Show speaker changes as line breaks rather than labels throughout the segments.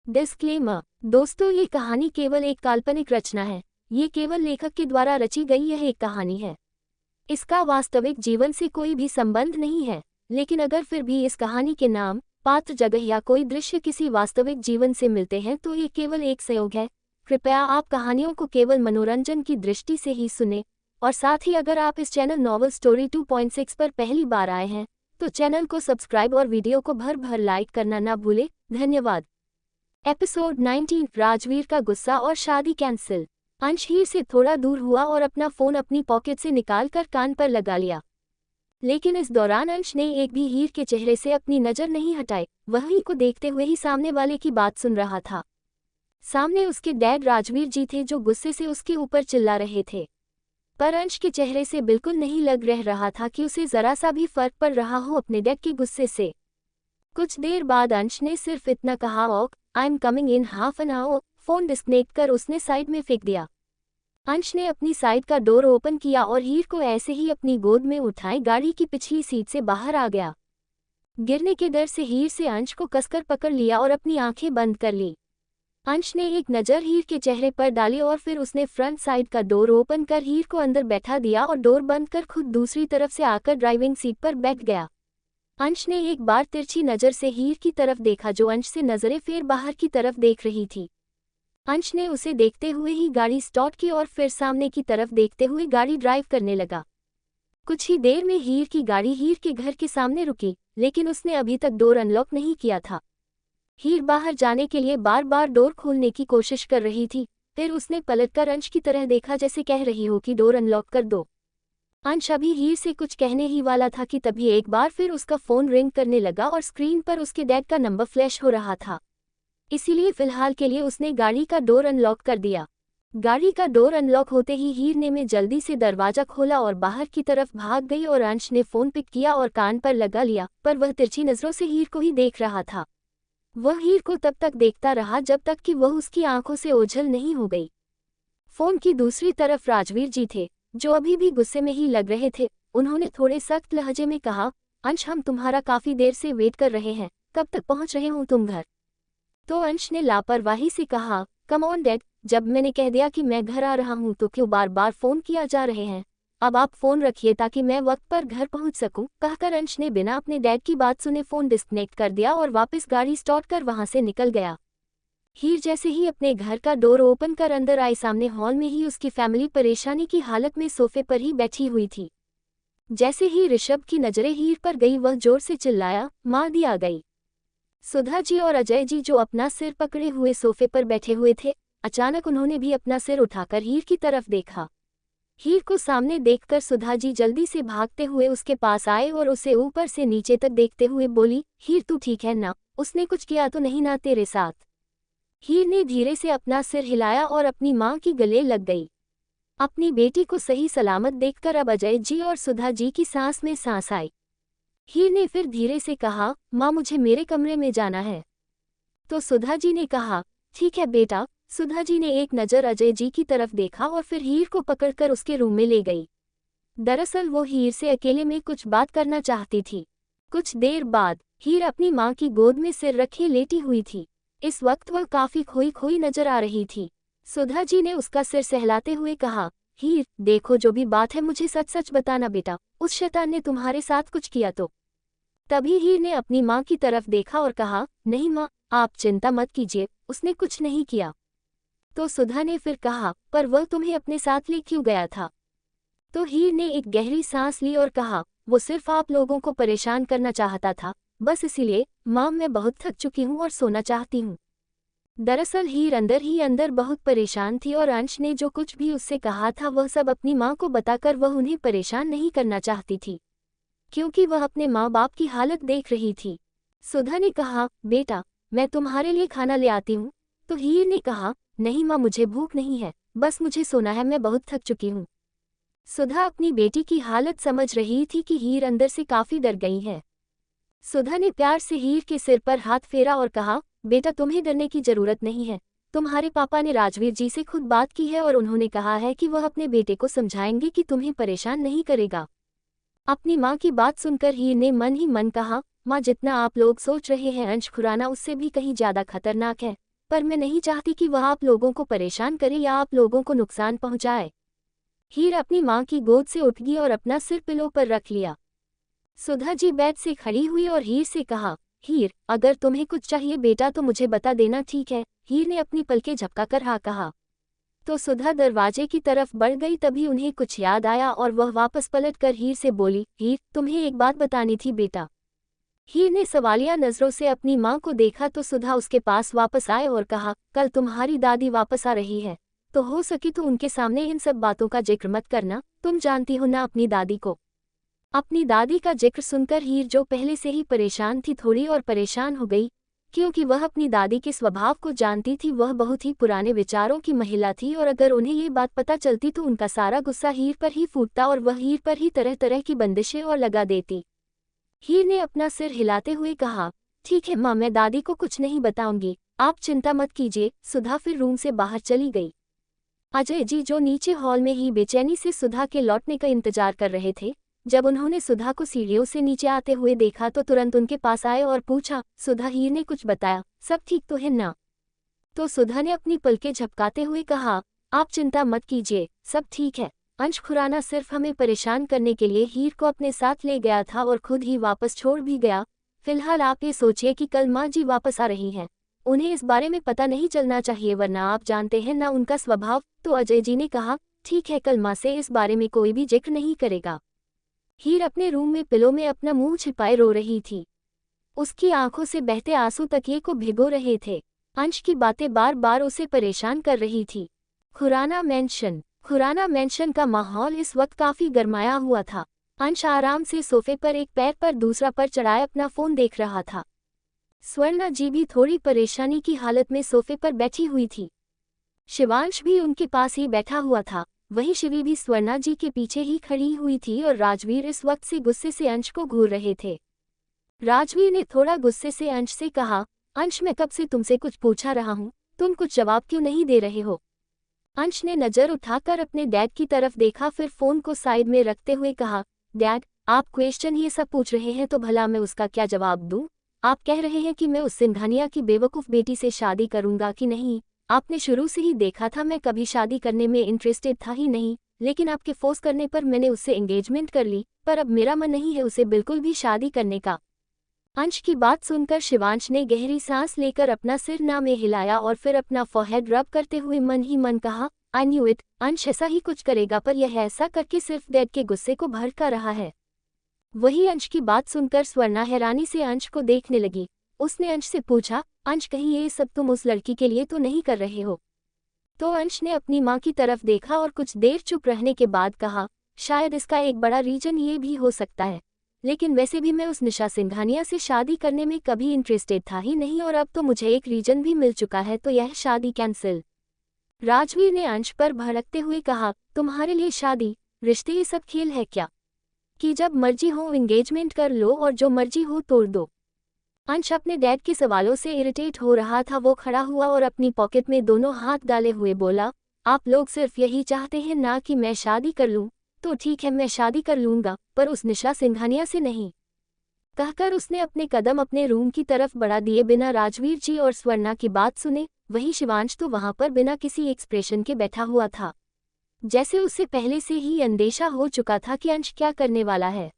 Disclaimer. दोस्तों, ये कहानी केवल एक काल्पनिक रचना है। ये केवल लेखक के द्वारा रची गई यह एक कहानी है। इसका वास्तविक जीवन से कोई भी संबंध नहीं है। लेकिन अगर फिर भी इस कहानी के नाम, पात्र, जगह या कोई दृश्य किसी वास्तविक जीवन से मिलते हैं तो ये केवल एक संयोग है। कृपया आप कहानियों को केवल मनोरंजन की दृष्टि से ही सुने। और साथ ही अगर आप इस चैनल नॉवल स्टोरी 2.6 पर पहली बार आए हैं तो चैनल को सब्सक्राइब और वीडियो को भर भर लाइक करना ना भूलें। धन्यवाद। एपिसोड 19, राजवीर का गुस्सा और शादी कैंसिल। अंश हीर से थोड़ा दूर हुआ और अपना फोन अपनी पॉकेट से निकालकर कान पर लगा लिया। लेकिन इस दौरान अंश ने एक भी हीर के चेहरे से अपनी नज़र नहीं हटाई। वह हीर को देखते हुए ही सामने वाले की बात सुन रहा था। सामने उसके डैड राजवीर जी थे जो गुस्से से उसके ऊपर चिल्ला रहे थे। पर अंश के चेहरे से बिल्कुल नहीं लग रहा था कि उसे जरा सा भी फर्क पड़ रहा हो अपने डैड के गुस्से से। कुछ देर बाद अंश ने सिर्फ इतना कहा, okay, I am coming in half an hour. Phone disconnect कर उसने साइड में फेंक दिया। अंश ने अपनी साइड का डोर ओपन किया और हीर को ऐसे ही अपनी गोद में उठाए गाड़ी की पिछली सीट से बाहर आ गया। गिरने के डर से हीर से अंश को कसकर पकड़ लिया और अपनी आंखें बंद कर ली। अंश ने एक नज़र हीर के चेहरे पर डाली और फिर उसने फ्रंट साइड का डोर ओपन कर हीर को अंदर बैठा दिया और डोर बंद कर खुद दूसरी तरफ से आकर ड्राइविंग सीट पर बैठ गया। अंश ने एक बार तिरछी नज़र से हीर की तरफ देखा जो अंश से नज़रें फेर बाहर की तरफ देख रही थी। अंश ने उसे देखते हुए ही गाड़ी स्टार्ट की और फिर सामने की तरफ देखते हुए गाड़ी ड्राइव करने लगा। कुछ ही देर में हीर की गाड़ी हीर के घर के सामने रुकी, लेकिन उसने अभी तक डोर अनलॉक नहीं किया था। हीर बाहर जाने के लिए बार बार डोर खोलने की कोशिश कर रही थी। फिर उसने पलटकर अंश की तरह देखा जैसे कह रही हो कि डोर अनलॉक कर दो। अंश अभी हीर से कुछ कहने ही वाला था कि तभी एक बार फिर उसका फोन रिंग करने लगा और स्क्रीन पर उसके डैड का नंबर फ्लैश हो रहा था। इसीलिए फिलहाल के लिए उसने गाड़ी का डोर अनलॉक कर दिया। गाड़ी का डोर अनलॉक होते ही हीर ने में जल्दी से दरवाजा खोला और बाहर की तरफ भाग गई और अंश ने फोन पिक किया और कान पर लगा लिया, पर वह तिरछी नजरों से हीर को ही देख रहा था। वह हीर को तब तक देखता रहा जब तक कि वह उसकी आंखों से ओझल नहीं हो गई। फोन की दूसरी तरफ राजवीर जी थे जो अभी भी गुस्से में ही लग रहे थे। उन्होंने थोड़े सख्त लहजे में कहा, अंश, हम तुम्हारा काफी देर से वेट कर रहे हैं, कब तक पहुंच रहे हो तुम घर? तो अंश ने लापरवाही से कहा, कम ऑन डैड, जब मैंने कह दिया कि मैं घर आ रहा हूं तो क्यों बार बार फोन किया जा रहे हैं? अब आप फोन रखिए ताकि मैं वक्त पर घर पहुंच सकूं। कहकर अंश ने बिना अपने डैड की बात सुने फोन डिस्कनेक्ट कर दिया और वापस गाड़ी स्टार्ट कर वहां से निकल गया। हीर जैसे ही अपने घर का डोर ओपन कर अंदर आई, सामने हॉल में ही उसकी फैमिली परेशानी की हालत में सोफे पर ही बैठी हुई थी। जैसे ही ऋषभ की नजरें हीर पर गई वह जोर से चिल्लाया, माँ दी आ गई। सुधा जी और अजय जी जो अपना सिर पकड़े हुए सोफे पर बैठे हुए थे, अचानक उन्होंने भी अपना सिर उठाकर हीर की तरफ देखा। हीर को सामने देखकर सुधा जी जल्दी से भागते हुए उसके पास आए और उसे ऊपर से नीचे तक देखते हुए बोली, हीर तू ठीक है ना? उसने कुछ किया तो नहीं ना तेरे साथ? हीर ने धीरे से अपना सिर हिलाया और अपनी मां की गले लग गई। अपनी बेटी को सही सलामत देखकर अब अजय जी और सुधा जी की सांस में सांस आई। हीर ने फिर धीरे से कहा, मां, मुझे मेरे कमरे में जाना है। तो सुधा जी ने कहा, ठीक है बेटा। सुधा जी ने एक नज़र अजय जी की तरफ देखा और फिर हीर को पकड़कर उसके रूम में ले गई। दरअसल वो हीर से अकेले में कुछ बात करना चाहती थी। कुछ देर बाद हीर अपनी मां की गोद में सिर रखे लेटी हुई थी। इस वक्त वह काफी खोई खोई नजर आ रही थी। सुधा जी ने उसका सिर सहलाते हुए कहा, हीर, देखो जो भी बात है मुझे सच सच बताना बेटा, उस शैतान ने तुम्हारे साथ कुछ किया तो? तभी हीर ने अपनी मां की तरफ देखा और कहा, नहीं मां, आप चिंता मत कीजिए, उसने कुछ नहीं किया। तो सुधा ने फिर कहा, पर वह तुम्हें अपने साथ ले क्यों गया था? तो हीर ने एक गहरी सांस ली और कहा, वो सिर्फ आप लोगों को परेशान करना चाहता था, बस इसीलिए। मां, मैं बहुत थक चुकी हूँ और सोना चाहती हूँ। दरअसल हीर अंदर ही अंदर बहुत परेशान थी और अंश ने जो कुछ भी उससे कहा था वह सब अपनी मां को बताकर वह उन्हें परेशान नहीं करना चाहती थी, क्योंकि वह अपने माँ बाप की हालत देख रही थी। सुधा ने कहा, बेटा, मैं तुम्हारे लिए खाना ले आती हूँ। तो हीर ने कहा, नहीं माँ, मुझे भूख नहीं है, बस मुझे सोना है, मैं बहुत थक चुकी हूँ। सुधा अपनी बेटी की हालत समझ रही थी कि हीर अंदर से काफी डर गई है। सुधा ने प्यार से हीर के सिर पर हाथ फेरा और कहा, बेटा, तुम्हें डरने की जरूरत नहीं है। तुम्हारे पापा ने राजवीर जी से खुद बात की है और उन्होंने कहा है कि वह अपने बेटे को समझाएंगे कि तुम्हें परेशान नहीं करेगा। अपनी माँ की बात सुनकर हीर ने मन ही मन कहा, माँ, जितना आप लोग सोच रहे हैं अंश खुराना उससे भी कहीं ज्यादा खतरनाक है। पर मैं नहीं चाहती कि वह आप लोगों को परेशान करे या आप लोगों को नुकसान पहुंचाए। हीर अपनी माँ की गोद से उठ गई और अपना सिर पिलो पर रख लिया। सुधा जी बेड से खड़ी हुई और हीर से कहा, हीर, अगर तुम्हें कुछ चाहिए बेटा तो मुझे बता देना, ठीक है? हीर ने अपनी पलकें झपकाकर हाँ कहा। तो सुधा दरवाजे की तरफ बढ़ गई। तभी उन्हें कुछ याद आया और वह वापस पलटकर हीर से बोली, हीर, तुम्हें एक बात बतानी थी बेटा। हीर ने सवालिया नजरों से अपनी माँ को देखा तो सुधा उसके पास वापस आए और कहा, कल तुम्हारी दादी वापस आ रही है, तो हो सके तो उनके सामने इन सब बातों का जिक्र मत करना, तुम जानती हो ना अपनी दादी को। अपनी दादी का जिक्र सुनकर हीर, जो पहले से ही परेशान थी, थोड़ी और परेशान हो गई, क्योंकि वह अपनी दादी के स्वभाव को जानती थी। वह बहुत ही पुराने विचारों की महिला थी और अगर उन्हें ये बात पता चलती तो उनका सारा गुस्सा हीर पर ही फूटता और वह हीर पर ही तरह तरह की बंदिशें और लगा देती। हीर ने अपना सिर हिलाते हुए कहा, ठीक है माँ, मैं दादी को कुछ नहीं बताऊंगी, आप चिंता मत कीजिए। सुधा फिर रूम से बाहर चली गई। अजय जी, जो नीचे हॉल में ही बेचैनी से सुधा के लौटने का इंतजार कर रहे थे, जब उन्होंने सुधा को सीढ़ियों से नीचे आते हुए देखा तो तुरंत उनके पास आए और पूछा, सुधा, हीर ने कुछ बताया? सब ठीक तो है ना? तो सुधा ने अपनी पलकें झपकाते हुए कहा, आप चिंता मत कीजिए, सब ठीक है। अंश खुराना सिर्फ हमें परेशान करने के लिए हीर को अपने साथ ले गया था और खुद ही वापस छोड़ भी गया। फिलहाल आप ये सोचिए कि कल माँ जी वापस आ रही हैं, उन्हें इस बारे में पता नहीं चलना चाहिए, वरना आप जानते हैं ना उनका स्वभाव। तो अजय जी ने कहा, ठीक है, कल माँ से इस बारे में कोई भी जिक्र नहीं करेगा। हीर अपने रूम में पिलो में अपना मुंह छिपाए रो रही थी। उसकी आंखों से बहते आंसू तकिए को भिगो रहे थे। अंश की बातें बार बार उसे परेशान कर रही थी। खुराना मैंशन का माहौल इस वक्त काफी गरमाया हुआ था। अंश आराम से सोफे पर एक पैर पर दूसरा पर चढ़ाए अपना फोन देख रहा था। स्वर्णा जी भी थोड़ी परेशानी की हालत में सोफे पर बैठी हुई थी। शिवांश भी उनके पास ही बैठा हुआ था। वहीं शिवी भी स्वर्णा जी के पीछे ही खड़ी हुई थी और राजवीर इस वक्त से गुस्से से अंश को घूर रहे थे। राजवीर ने थोड़ा गुस्से से अंश से कहा, अंश, मैं कब से तुमसे कुछ पूछा रहा हूँ, तुम कुछ जवाब क्यों नहीं दे रहे हो? अंश ने नजर उठाकर अपने डैड की तरफ देखा, फिर फोन को साइड में रखते हुए कहा, डैड, आप क्वेश्चन ये सब पूछ रहे हैं तो भला मैं उसका क्या जवाब दूं? आप कह रहे हैं कि मैं उस सिंघानिया की बेवकूफ़ बेटी से शादी करूंगा कि नहीं? आपने शुरू से ही देखा था मैं कभी शादी करने में इंटरेस्टेड था ही नहीं, लेकिन आपके फोर्स करने पर मैंने उससे एंगेजमेंट कर ली, पर अब मेरा मन नहीं है उसे बिल्कुल भी शादी करने का। अंश की बात सुनकर शिवांश ने गहरी सांस लेकर अपना सिर ना में हिलाया और फिर अपना फोरहेड रब करते हुए मन ही मन कहा, आई न्यू इट, अंश ऐसा ही कुछ करेगा, पर यह ऐसा करके सिर्फ डैड के गुस्से को भड़का रहा है। वही अंश की बात सुनकर स्वर्णा हैरानी से अंश को देखने लगी। उसने अंश से पूछा, अंश, कहीं ये सब तुम उस लड़की के लिए तो नहीं कर रहे हो? तो अंश ने अपनी माँ की तरफ देखा और कुछ देर चुप रहने के बाद कहा, शायद इसका एक बड़ा रीजन ये भी हो सकता है, लेकिन वैसे भी मैं उस निशा सिंघानिया से शादी करने में कभी इंटरेस्टेड था ही नहीं और अब तो मुझे एक रीजन भी मिल चुका है, तो यह शादी कैंसिल। राजवीर ने अंश पर भड़कते हुए कहा, तुम्हारे लिए शादी, रिश्ते, ये सब खेल है क्या कि जब मर्जी हो एंगेजमेंट कर लो और जो मर्जी हो तोड़ दो? अंश अपने डैड के सवालों से इरिटेट हो रहा था। वो खड़ा हुआ और अपनी पॉकेट में दोनों हाथ डाले हुए बोला, आप लोग सिर्फ यही चाहते हैं ना कि मैं शादी कर लूं, तो ठीक है, मैं शादी कर लूंगा, पर उस निशा सिंघानिया से नहीं। कहकर उसने अपने कदम अपने रूम की तरफ बढ़ा दिए बिना राजवीर जी और स्वर्णा की बात सुने। वही शिवांश तो वहां पर बिना किसी एक्सप्रेशन के बैठा हुआ था, जैसे उसे पहले से ही अंदेशा हो चुका था कि अंश क्या करने वाला है।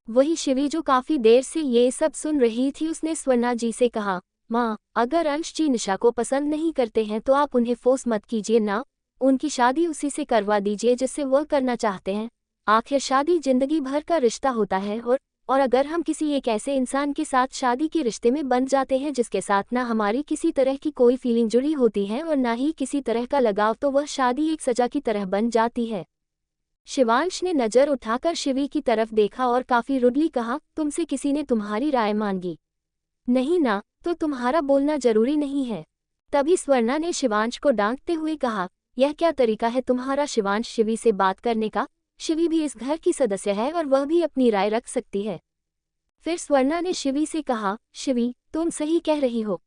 वही शिवी, जो काफी देर से ये सब सुन रही थी, उसने स्वर्णा जी से कहा, माँ, अगर अंश जी निशा को पसंद नहीं करते हैं तो आप उन्हें फोर्स मत कीजिए ना, उनकी शादी उसी से करवा दीजिए जिससे वो करना चाहते हैं। आखिर शादी जिंदगी भर का रिश्ता होता है और अगर हम किसी एक ऐसे इंसान के साथ शादी के रिश्ते में बंध जाते हैं जिसके साथ ना हमारी किसी तरह की कोई फीलिंग जुड़ी होती है और ना ही किसी तरह का लगाव, तो वह शादी एक सजा की तरह बन जाती है। शिवांश ने नजर उठाकर शिवी की तरफ देखा और काफी रुडली कहा, तुमसे किसी ने तुम्हारी राय मांगी नहीं ना, तो तुम्हारा बोलना जरूरी नहीं है। तभी स्वर्णा ने शिवांश को डांटते हुए कहा, यह क्या तरीका है तुम्हारा शिवांश शिवी से बात करने का? शिवी भी इस घर की सदस्य है और वह भी अपनी राय रख सकती है। फिर स्वर्णा ने शिवी से कहा, शिवी, तुम सही कह रही हो।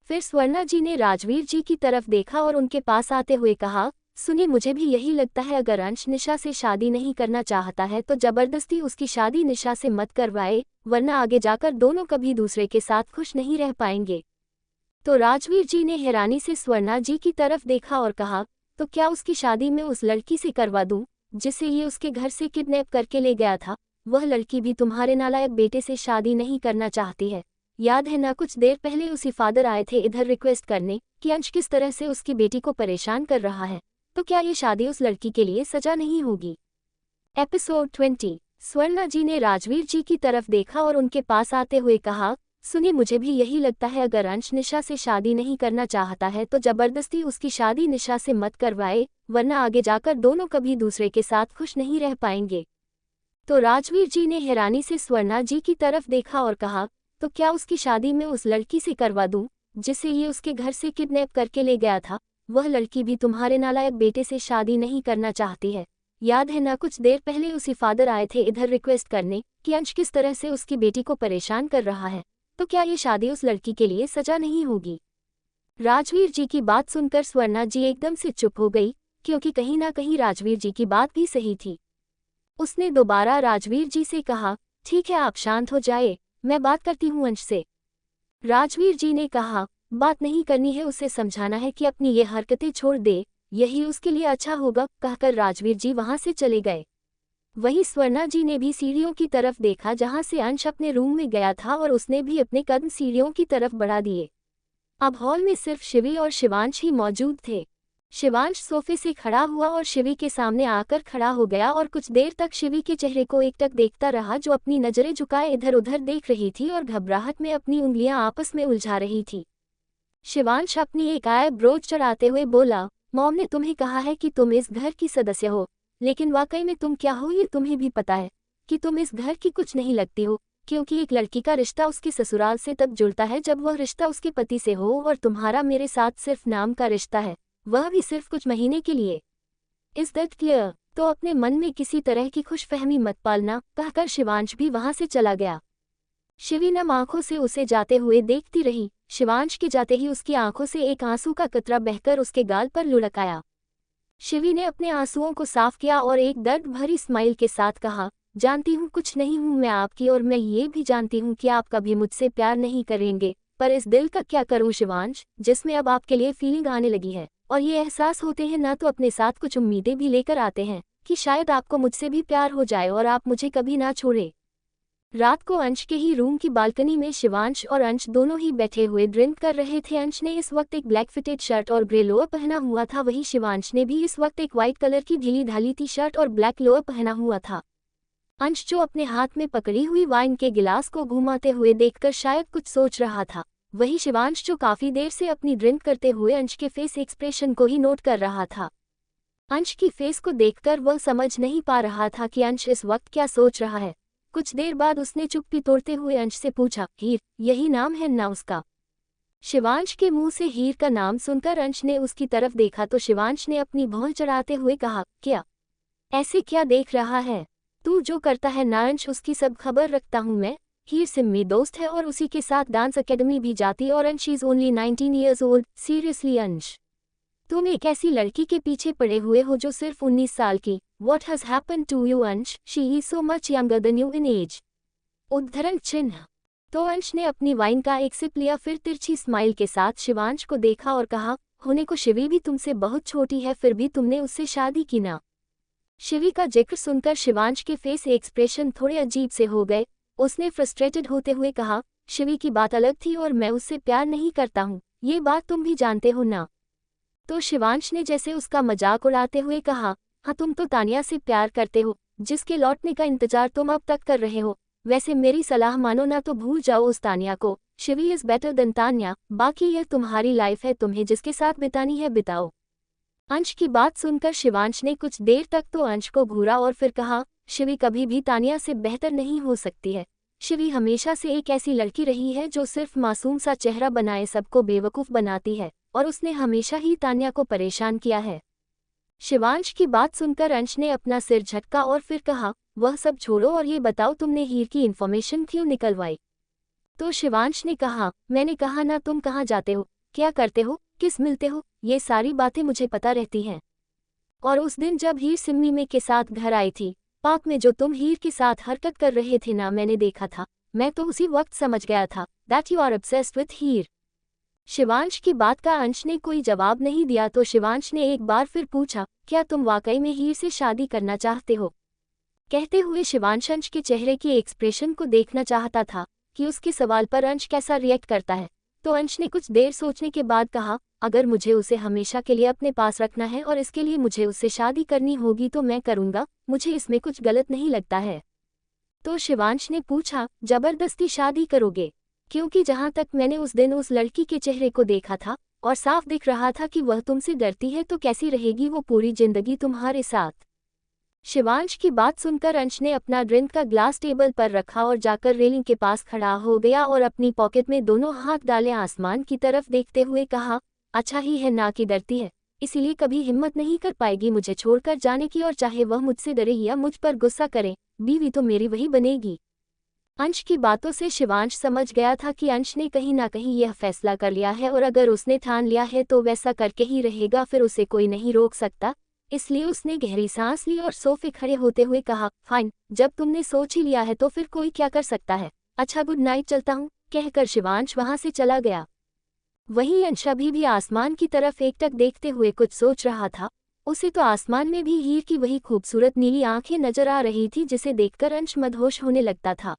फिर स्वर्णा जी ने राजवीर जी की तरफ देखा और उनके पास आते हुए कहा, सुनिए, मुझे भी यही लगता है, अगर अंश निशा से शादी नहीं करना चाहता है तो जबरदस्ती उसकी शादी निशा से मत करवाए, वरना आगे जाकर दोनों कभी दूसरे के साथ खुश नहीं रह पाएंगे। तो राजवीर जी ने हैरानी से स्वर्णा जी की तरफ देखा और कहा, तो क्या उसकी शादी मैं उस लड़की से करवा दूं जिसे ये उसके घर से किडनैप करके ले गया था? वह लड़की भी तुम्हारे नालायक बेटे से शादी नहीं करना चाहती है। याद है ना, कुछ देर पहले उसी फादर आए थे इधर रिक्वेस्ट करने कि अंश किस तरह से उसकी बेटी को परेशान कर रहा है। तो क्या ये शादी उस लड़की के लिए सजा नहीं होगी? एपिसोड 20। स्वर्णा जी ने राजवीर जी की तरफ देखा और उनके पास आते हुए कहा, सुनिए, मुझे भी यही लगता है, अगर अंश निशा से शादी नहीं करना चाहता है तो जबरदस्ती उसकी शादी निशा से मत करवाए, वरना आगे जाकर दोनों कभी दूसरे के साथ खुश नहीं रह पाएंगे। तो राजवीर जी ने हैरानी से स्वर्णा जी की तरफ देखा और कहा, तो क्या उसकी शादी मैं उस लड़की से करवा दूं जिसे ये उसके घर से किडनैप करके ले गया था? वह लड़की भी तुम्हारे नालायक बेटे से शादी नहीं करना चाहती है। याद है ना, कुछ देर पहले उसी फादर आए थे इधर रिक्वेस्ट करने कि अंश किस तरह से उसकी बेटी को परेशान कर रहा है। तो क्या ये शादी उस लड़की के लिए सजा नहीं होगी? राजवीर जी की बात सुनकर स्वर्णा जी एकदम से चुप हो गई, क्योंकि कहीं ना कहीं राजवीर जी की बात भी सही थी। उसने दोबारा राजवीर जी से कहा, ठीक है, आप शांत हो जाए, मैं बात करती हूँ अंश से। राजवीर जी ने कहा, बात नहीं करनी है, उसे समझाना है कि अपनी ये हरकतें छोड़ दे, यही उसके लिए अच्छा होगा, कहकर राजवीर जी वहां से चले गए। वहीं स्वर्णा जी ने भी सीढ़ियों की तरफ देखा जहां से अंश अपने रूम में गया था और उसने भी अपने कदम सीढ़ियों की तरफ बढ़ा दिए। अब हॉल में सिर्फ शिवी और शिवांश ही मौजूद थे। शिवांश सोफे से खड़ा हुआ और शिवी के सामने आकर खड़ा हो गया और कुछ देर तक शिवी के चेहरे को एकटक देखता रहा, जो अपनी नजरें झुकाए इधर उधर देख रही थी और घबराहट में अपनी उंगलियां आपस में उलझा रही थी। शिवांश अपनी एक आईब्रो चढ़ाते हुए बोला, मॉम ने तुम्हें कहा है कि तुम इस घर की सदस्य हो, लेकिन वाकई में तुम क्या हो ये तुम्हें भी पता है कि तुम इस घर की कुछ नहीं लगती हो, क्योंकि एक लड़की का रिश्ता उसके ससुराल से तब जुड़ता है जब वह रिश्ता उसके पति से हो, और तुम्हारा मेरे साथ सिर्फ नाम का रिश्ता है, वह भी सिर्फ कुछ महीने के लिए। Is that clear? तो अपने मन में किसी तरह की खुशफहमी मत पालना, कहकर शिवांश भी वहां से चला गया। शिवी नम आंखों से उसे जाते हुए देखती रही। शिवांश के जाते ही उसकी आंखों से एक आंसू का कतरा बहकर उसके गाल पर लुढ़क आया। शिवी ने अपने आंसुओं को साफ किया और एक दर्द भरी स्माइल के साथ कहा, जानती हूँ कुछ नहीं हूँ मैं आपकी, और मैं ये भी जानती हूँ कि आप कभी मुझसे प्यार नहीं करेंगे, पर इस दिल का क्या करूँ शिवांश, जिसमें अब आपके लिए फीलिंग आने लगी है, और ये एहसास होते हैं ना, तो अपने साथ कुछ उम्मीदें भी लेकर आते हैं कि शायद आपको मुझसे भी प्यार हो जाए और आप मुझे कभी ना छोड़े। रात को अंश के ही रूम की बालकनी में शिवांश और अंश दोनों ही बैठे हुए ड्रिंक कर रहे थे। अंश ने इस वक्त एक ब्लैक फिटेड शर्ट और ग्रे लोअर पहना हुआ था, वहीं शिवांश ने भी इस वक्त एक व्हाइट कलर की ढीली ढाली टी शर्ट और ब्लैक लोअर पहना हुआ था। अंश जो अपने हाथ में पकड़ी हुई वाइन के गिलास को घुमाते हुए देखकर शायद कुछ सोच रहा था, वहीं शिवांश जो काफी देर से अपनी ड्रिंक करते हुए अंश के फेस एक्सप्रेशन को ही नोट कर रहा था। अंश की फेस को देखकर वह समझ नहीं पा रहा था कि अंश इस वक्त क्या सोच रहा है। कुछ देर बाद उसने चुप्पी तोड़ते हुए अंश से पूछा, हीर, यही नाम है ना उसका? शिवांश के मुंह से हीर का नाम सुनकर अंश ने उसकी तरफ देखा तो शिवांश ने अपनी भौं चढ़ाते हुए कहा, क्या? ऐसे क्या देख रहा है? तू जो करता है ना अंश, उसकी सब खबर रखता हूँ मैं। हीर सिम्मी दोस्त है और उसी के साथ डांस अकेडमी भी जाती, और अंश is only 19 years old. Seriously अंश, तुम एक ऐसी लड़की के पीछे पड़े हुए हो जो सिर्फ 19 साल की। What has happened to you अंश? She is so much younger than you in age। उद्धरण चिन्ह। तो अंश ने अपनी वाइन का एक सिप लिया, फिर तिरछी स्माइल के साथ शिवांश को देखा और कहा, होने को शिवी भी तुमसे बहुत छोटी है, फिर भी तुमने उससे शादी की ना? शिवी का जिक्र सुनकर शिवांश के फेस एक्सप्रेशन थोड़े अजीब से हो गए। उसने फ्रस्ट्रेटेड होते हुए कहा, शिवी की बात अलग थी और मैं उससे प्यार नहीं करता हूँ, ये बात तुम भी जानते हो ना? तो शिवांश ने जैसे उसका मजाक उड़ाते हुए कहा, हाँ, तुम तो तानिया से प्यार करते हो, जिसके लौटने का इंतजार तुम अब तक कर रहे हो। वैसे मेरी सलाह मानो ना तो भूल जाओ उस तानिया को। Shivi is better than Tania, बाकी यह तुम्हारी लाइफ है, तुम्हें जिसके साथ बितानी है बिताओ। अंश की बात सुनकर शिवांश ने कुछ देर तक तो अंश को घूरा और फिर कहा, शिवी कभी भी तानिया से बेहतर नहीं हो सकती है। शिवी हमेशा से एक ऐसी लड़की रही है जो सिर्फ मासूम सा चेहरा बनाए सबको बेवकूफ़ बनाती है, और उसने हमेशा ही तानिया को परेशान किया है। शिवांश की बात सुनकर अंश ने अपना सिर झटका और फिर कहा, वह सब छोड़ो और ये बताओ तुमने हीर की इन्फॉर्मेशन क्यों निकलवाई? तो शिवांश ने कहा, मैंने कहा ना, तुम कहाँ जाते हो, क्या करते हो, किस मिलते हो, ये सारी बातें मुझे पता रहती हैं। और उस दिन जब हीर सिम्मी में के साथ घर आई थी, पार्क में जो तुम हीर के साथ हरकत कर रहे थे ना, मैंने देखा था। मैं तो उसी वक्त समझ गया था that you are obsessed with Heer. Shivansh की बात का अंश ने कोई जवाब नहीं दिया तो शिवांश ने एक बार फिर पूछा, क्या तुम वाकई में हीर से शादी करना चाहते हो? कहते हुए शिवांश अंश के चेहरे की एक्सप्रेशन को देखना चाहता था कि उसके सवाल पर अंश कैसा रिएक्ट करता है। तो अंश ने कुछ देर सोचने के बाद कहा, अगर मुझे उसे हमेशा के लिए अपने पास रखना है और इसके लिए मुझे उससे शादी करनी होगी तो मैं करूँगा, मुझे इसमें कुछ गलत नहीं लगता है। तो शिवांश ने पूछा, जबरदस्ती शादी करोगे? क्योंकि जहां तक मैंने उस दिन उस लड़की के चेहरे को देखा था और साफ दिख रहा था कि वह तुमसे डरती है, तो कैसी रहेगी वो पूरी जिंदगी तुम्हारे साथ? शिवांश की बात सुनकर अंश ने अपना ड्रिंक का ग्लास टेबल पर रखा और जाकर रेलिंग के पास खड़ा हो गया और अपनी पॉकेट में दोनों हाथ डाले आसमान की तरफ देखते हुए कहा, अच्छा ही है ना कि डरती है, इसीलिए कभी हिम्मत नहीं कर पाएगी मुझे छोड़कर जाने की, और चाहे वह मुझसे डरे या मुझ पर गुस्सा करे, बीवी तो मेरी वही बनेगी। अंश की बातों से शिवांश समझ गया था कि अंश ने कहीं ना कहीं यह फैसला कर लिया है और अगर उसने ठान लिया है तो वैसा करके ही रहेगा, फिर उसे कोई नहीं रोक सकता। इसलिए उसने गहरी सांस ली और सोफे खड़े होते हुए कहा, फाइन, जब तुमने सोच ही लिया है तो फिर कोई क्या कर सकता है। अच्छा, गुड नाइट, चलता हूँ, कहकर शिवांश वहां से चला गया। वहीं अंश अभी भी आसमान की तरफ एकटक देखते हुए कुछ सोच रहा था। उसे तो आसमान में भी हीर की वही खूबसूरत नीली आंखें नजर आ रही थी जिसे देखकर अंश मदहोश होने लगता था।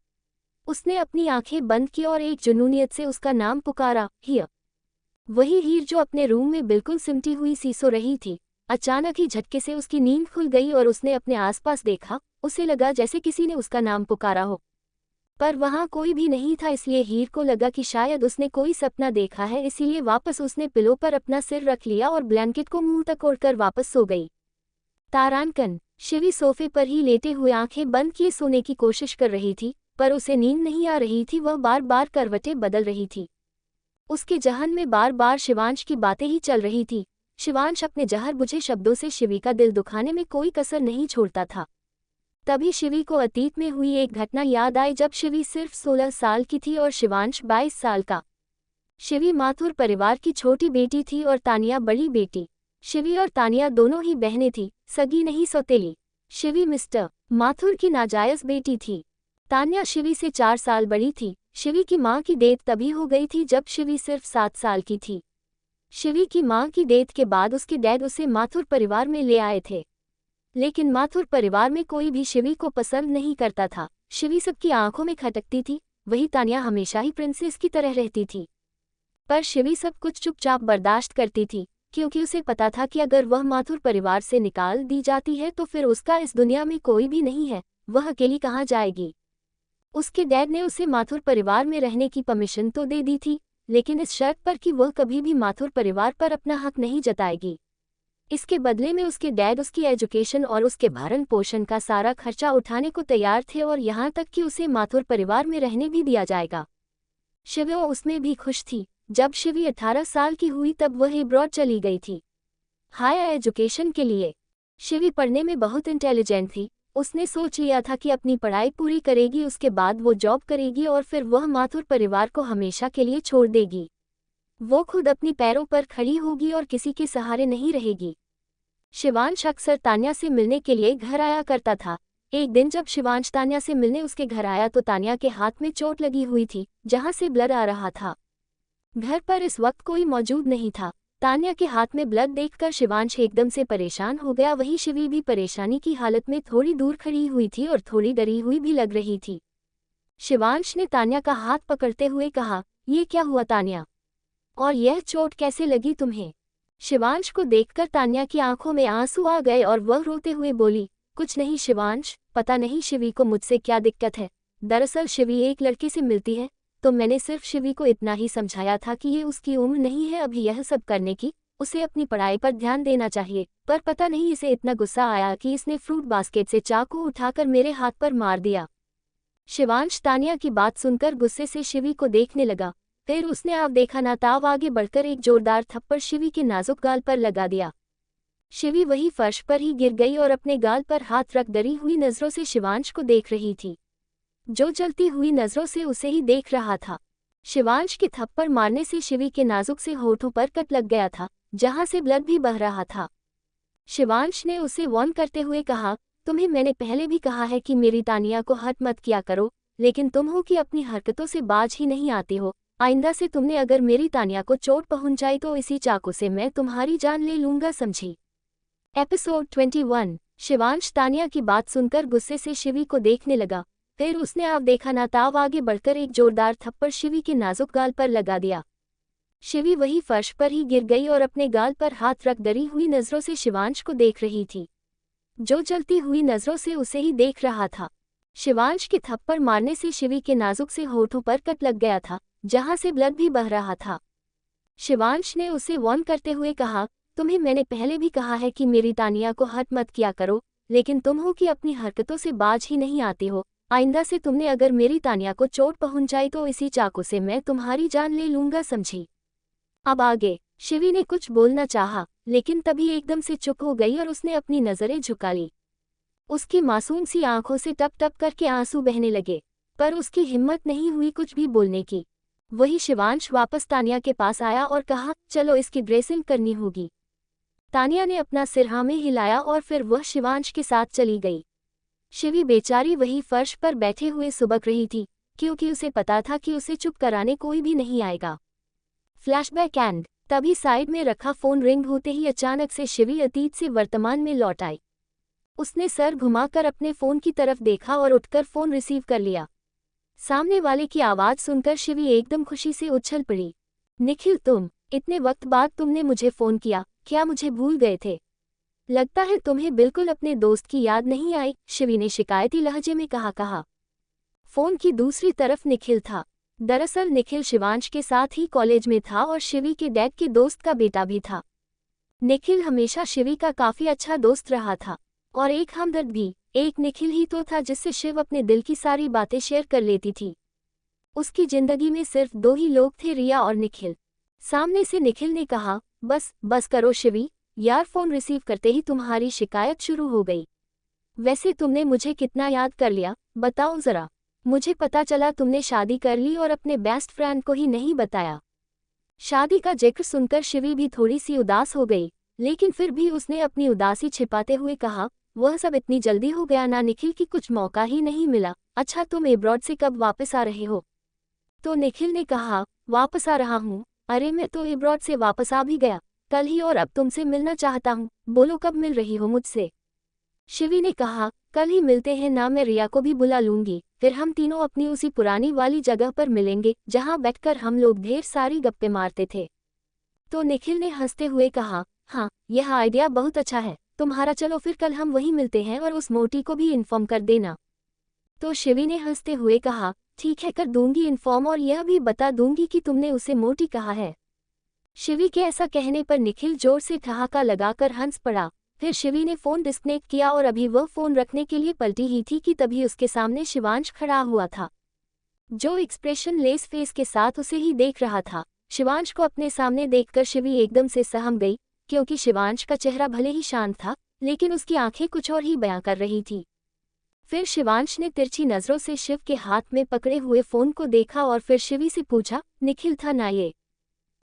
उसने अपनी आंखें बंद की और एक जुनूनियत से उसका नाम पुकारा, हीर। वही हीर जो अपने रूम में बिल्कुल सिमटी हुई सी सो रही थी। अचानक ही झटके से उसकी नींद खुल गई और उसने अपने आसपास देखा। उसे लगा जैसे किसी ने उसका नाम पुकारा हो, पर वहां कोई भी नहीं था। इसलिए हीर को लगा कि शायद उसने कोई सपना देखा है, इसीलिए वापस उसने पिलो पर अपना सिर रख लिया और ब्लैंकेट को मुंह तक ओढ़कर वापस सो गई। तारांकन शिवी सोफे पर ही लेटे हुए आंखें बंद किए सोने की कोशिश कर रही थी, पर उसे नींद नहीं आ रही थी। वह बार बार करवटें बदल रही थी। उसके जहन में बार बार शिवांश की बातें ही चल रही थी। शिवांश अपने जहर बुझे शब्दों से शिवी का दिल दुखाने में कोई कसर नहीं छोड़ता था। तभी शिवी को अतीत में हुई एक घटना याद आई जब शिवी सिर्फ 16 साल की थी और शिवांश 22 साल का। शिवी माथुर परिवार की छोटी बेटी थी और तानिया बड़ी बेटी। शिवी और तानिया दोनों ही बहनें थीं, सगी नहीं सौतेली। शिवी मिस्टर माथुर की नाजायज बेटी थी। तान्या शिवी से 4 साल बड़ी थी। शिवी की मां की डेथ तभी हो गई थी जब शिवी सिर्फ 7 साल की थी। शिवी की मां की डेथ के बाद उसके डैड उसे माथुर परिवार में ले आए थे, लेकिन माथुर परिवार में कोई भी शिवी को पसंद नहीं करता था। शिवी सबकी आंखों में खटकती थी, वही तान्या हमेशा ही प्रिंसेस की तरह रहती थी। पर शिवी सब कुछ चुपचाप बर्दाश्त करती थी, क्योंकि उसे पता था कि अगर वह माथुर परिवार से निकाल दी जाती है तो फिर उसका इस दुनिया में कोई भी नहीं है, वह अकेली कहाँ जाएगी। उसके डैड ने उसे माथुर परिवार में रहने की परमिशन तो दे दी थी, लेकिन इस शर्त पर कि वह कभी भी माथुर परिवार पर अपना हक नहीं जताएगी। इसके बदले में उसके डैड उसकी एजुकेशन और उसके भरण पोषण का सारा खर्चा उठाने को तैयार थे और यहाँ तक कि उसे माथुर परिवार में रहने भी दिया जाएगा। शिवी उसमें भी खुश थी। जब शिवी 18 साल की हुई तब वह अब्रॉड चली गई थी हायर एजुकेशन के लिए। शिवी पढ़ने में बहुत इंटेलिजेंट थी। उसने सोच लिया था कि अपनी पढ़ाई पूरी करेगी, उसके बाद वो जॉब करेगी और फिर वह माथुर परिवार को हमेशा के लिए छोड़ देगी। वो खुद अपनी पैरों पर खड़ी होगी और किसी के सहारे नहीं रहेगी। शिवांश अक्सर तान्या से मिलने के लिए घर आया करता था। एक दिन जब शिवांश तान्या से मिलने उसके घर आया तो तान्या के हाथ में चोट लगी हुई थी, जहां से ब्लड आ रहा था। घर पर इस वक्त कोई मौजूद नहीं था। तान्या के हाथ में ब्लड देखकर शिवांश एकदम से परेशान हो गया। वहीं शिवी भी परेशानी की हालत में थोड़ी दूर खड़ी हुई थी और थोड़ी डरी हुई भी लग रही थी। शिवांश ने तान्या का हाथ पकड़ते हुए कहा, ये क्या हुआ तान्या, और यह चोट कैसे लगी तुम्हें? शिवांश को देखकर तान्या की आंखों में आंसू आ गए और वह रोते हुए बोली, कुछ नहीं शिवांश, पता नहीं शिवी को मुझसे क्या दिक्कत है। दरअसल शिवी एक लड़के से मिलती है, तो मैंने सिर्फ शिवी को इतना ही समझाया था कि ये उसकी उम्र नहीं है अभी यह सब करने की, उसे अपनी पढ़ाई पर ध्यान देना चाहिए। पर पता नहीं इसे इतना गुस्सा आया कि इसने फ्रूट बास्केट से चाकू उठाकर मेरे हाथ पर मार दिया। शिवांश तान्या की बात सुनकर गुस्से से शिवी को देखने लगा। फिर उसने आप देखा ना ताव आगे बढ़कर एक जोरदार थप्पड़ शिवी के नाजुक गाल पर लगा दिया। शिवी वही फर्श पर ही गिर गई और अपने गाल पर हाथ रख डरी हुई नजरों से शिवांश को देख रही थी, जो जलती हुई नजरों से उसे ही देख रहा था। शिवांश के थप्पड़ मारने से शिवी के नाजुक से होठों पर कट लग गया था, जहां से ब्लड भी बह रहा था। शिवांश ने उसे वार्न करते हुए कहा, तुम्हें मैंने पहले भी कहा है कि मेरी तानिया को हर्ट मत किया करो, लेकिन तुम हो कि अपनी हरकतों से बाज ही नहीं आती हो। आइंदा से तुमने अगर मेरी तानिया को चोट पहुंचाई तो इसी चाकू से मैं तुम्हारी जान ले लूंगा, समझी। एपिसोड 21। शिवांश तानिया की बात सुनकर गुस्से से शिवी को देखने लगा। फिर उसने आप देखा ना ताव आगे बढ़कर एक जोरदार थप्पड़ शिवी के नाजुक गाल पर लगा दिया। शिवी वही फर्श पर ही गिर गई और अपने गाल पर हाथ रख डरी हुई नजरों से शिवांश को देख रही थी, जो जलती हुई नजरों से उसे ही देख रहा था। शिवांश के थप्पड़ मारने से शिवी के नाजुक से होठों पर कट लग गया था, जहां से ब्लड भी बह रहा था। शिवांश ने उसे वार्न करते हुए कहा, तुम्हें मैंने पहले भी कहा है कि मेरी तानिया को हर्ट मत किया करो, लेकिन तुम हो कि अपनी हरकतों से बाज ही नहीं आती हो। आइंदा से तुमने अगर मेरी तानिया को चोट पहुंचाई तो इसी चाकू से मैं तुम्हारी जान ले लूंगा, समझी। अब आगे शिवी ने कुछ बोलना चाहा, लेकिन तभी एकदम से चुप हो गई और उसने अपनी नजरें झुका ली। उसकी मासूम सी आंखों से टप टप करके आंसू बहने लगे, पर उसकी हिम्मत नहीं हुई कुछ भी बोलने की। वही शिवांश वापस तानिया के पास आया और कहा, चलो इसकी ड्रेसिंग करनी होगी। तानिया ने अपना सिर हाँ में हिलाया और फिर वह शिवांश के साथ चली गई। शिवी बेचारी वही फर्श पर बैठे हुए सुबक रही थी, क्योंकि उसे पता था कि उसे चुप कराने कोई भी नहीं आएगा। फ्लैशबैक एंड तभी साइड में रखा फोन रिंग होते ही अचानक से शिवी अतीत से वर्तमान में लौट आई। उसने सर घुमाकर अपने फोन की तरफ देखा और उठकर फोन रिसीव कर लिया। सामने वाले की आवाज सुनकर शिवी एकदम खुशी से उछल पड़ी। निखिल, तुम, इतने वक्त बाद तुमने मुझे फोन किया, क्या मुझे भूल गए थे? लगता है तुम्हें बिल्कुल अपने दोस्त की याद नहीं आई, शिवी ने शिकायती लहजे में कहा। फोन की दूसरी तरफ निखिल था। दरअसल निखिल शिवांश के साथ ही कॉलेज में था और शिवी के डैड के दोस्त का बेटा भी था। निखिल हमेशा शिवी का काफी अच्छा दोस्त रहा था और एक हमदर्द भी। एक निखिल ही तो था जिससे शिव अपने दिल की सारी बातें शेयर कर लेती थी। उसकी जिंदगी में सिर्फ दो ही लोग थे, रिया और निखिल। सामने से निखिल ने कहा, बस करो शिवी यार, फोन रिसीव करते ही तुम्हारी शिकायत शुरू हो गई। वैसे तुमने मुझे कितना याद कर लिया, बताओ जरा। मुझे पता चला तुमने शादी कर ली और अपने बेस्ट फ्रेंड को ही नहीं बताया। शादी का जिक्र सुनकर शिवी भी थोड़ी सी उदास हो गई, लेकिन फिर भी उसने अपनी उदासी छिपाते हुए कहा, वह सब इतनी जल्दी हो गया ना निखिल, की कुछ मौका ही नहीं मिला। अच्छा, तुम एब्रॉड से कब वापस आ रहे हो? तो निखिल ने कहा, वापस आ रहा हूँ? अरे मैं तो एब्रॉड से वापस आ भी गया कल ही, और अब तुमसे मिलना चाहता हूँ। बोलो कब मिल रही हो मुझसे? शिवी ने कहा, कल ही मिलते हैं ना, मैं रिया को भी बुला लूंगी, फिर हम तीनों अपनी उसी पुरानी वाली जगह पर मिलेंगे जहां बैठकर हम लोग ढेर सारी गप्पे मारते थे। तो निखिल ने हंसते हुए कहा, हाँ यह आइडिया बहुत अच्छा है तुम्हारा, चलो फिर कल हम वहीं मिलते हैं और उस मोटी को भी इन्फॉर्म कर देना। तो शिवी ने हंसते हुए कहा, ठीक है कर दूंगी इन्फॉर्म, और यह भी बता दूंगी कि तुमने उसे मोटी कहा है। शिवी के ऐसा कहने पर निखिल जोर से ठहाका लगाकर हंस पड़ा। फिर शिवी ने फोन डिस्कनेक्ट किया और अभी वह फोन रखने के लिए पलटी ही थी कि तभी उसके सामने शिवांश खड़ा हुआ था, जो एक्सप्रेशन लेस फेस के साथ उसे ही देख रहा था। शिवांश को अपने सामने देखकर शिवी एकदम से सहम गई, क्योंकि शिवांश का चेहरा भले ही शांत था, लेकिन उसकी आंखें कुछ और ही बयां कर रही थी। फिर शिवांश ने तिरछी नजरों से शिव के हाथ में पकड़े हुए फोन को देखा और फिर शिवी से पूछा, निखिल था ना ये?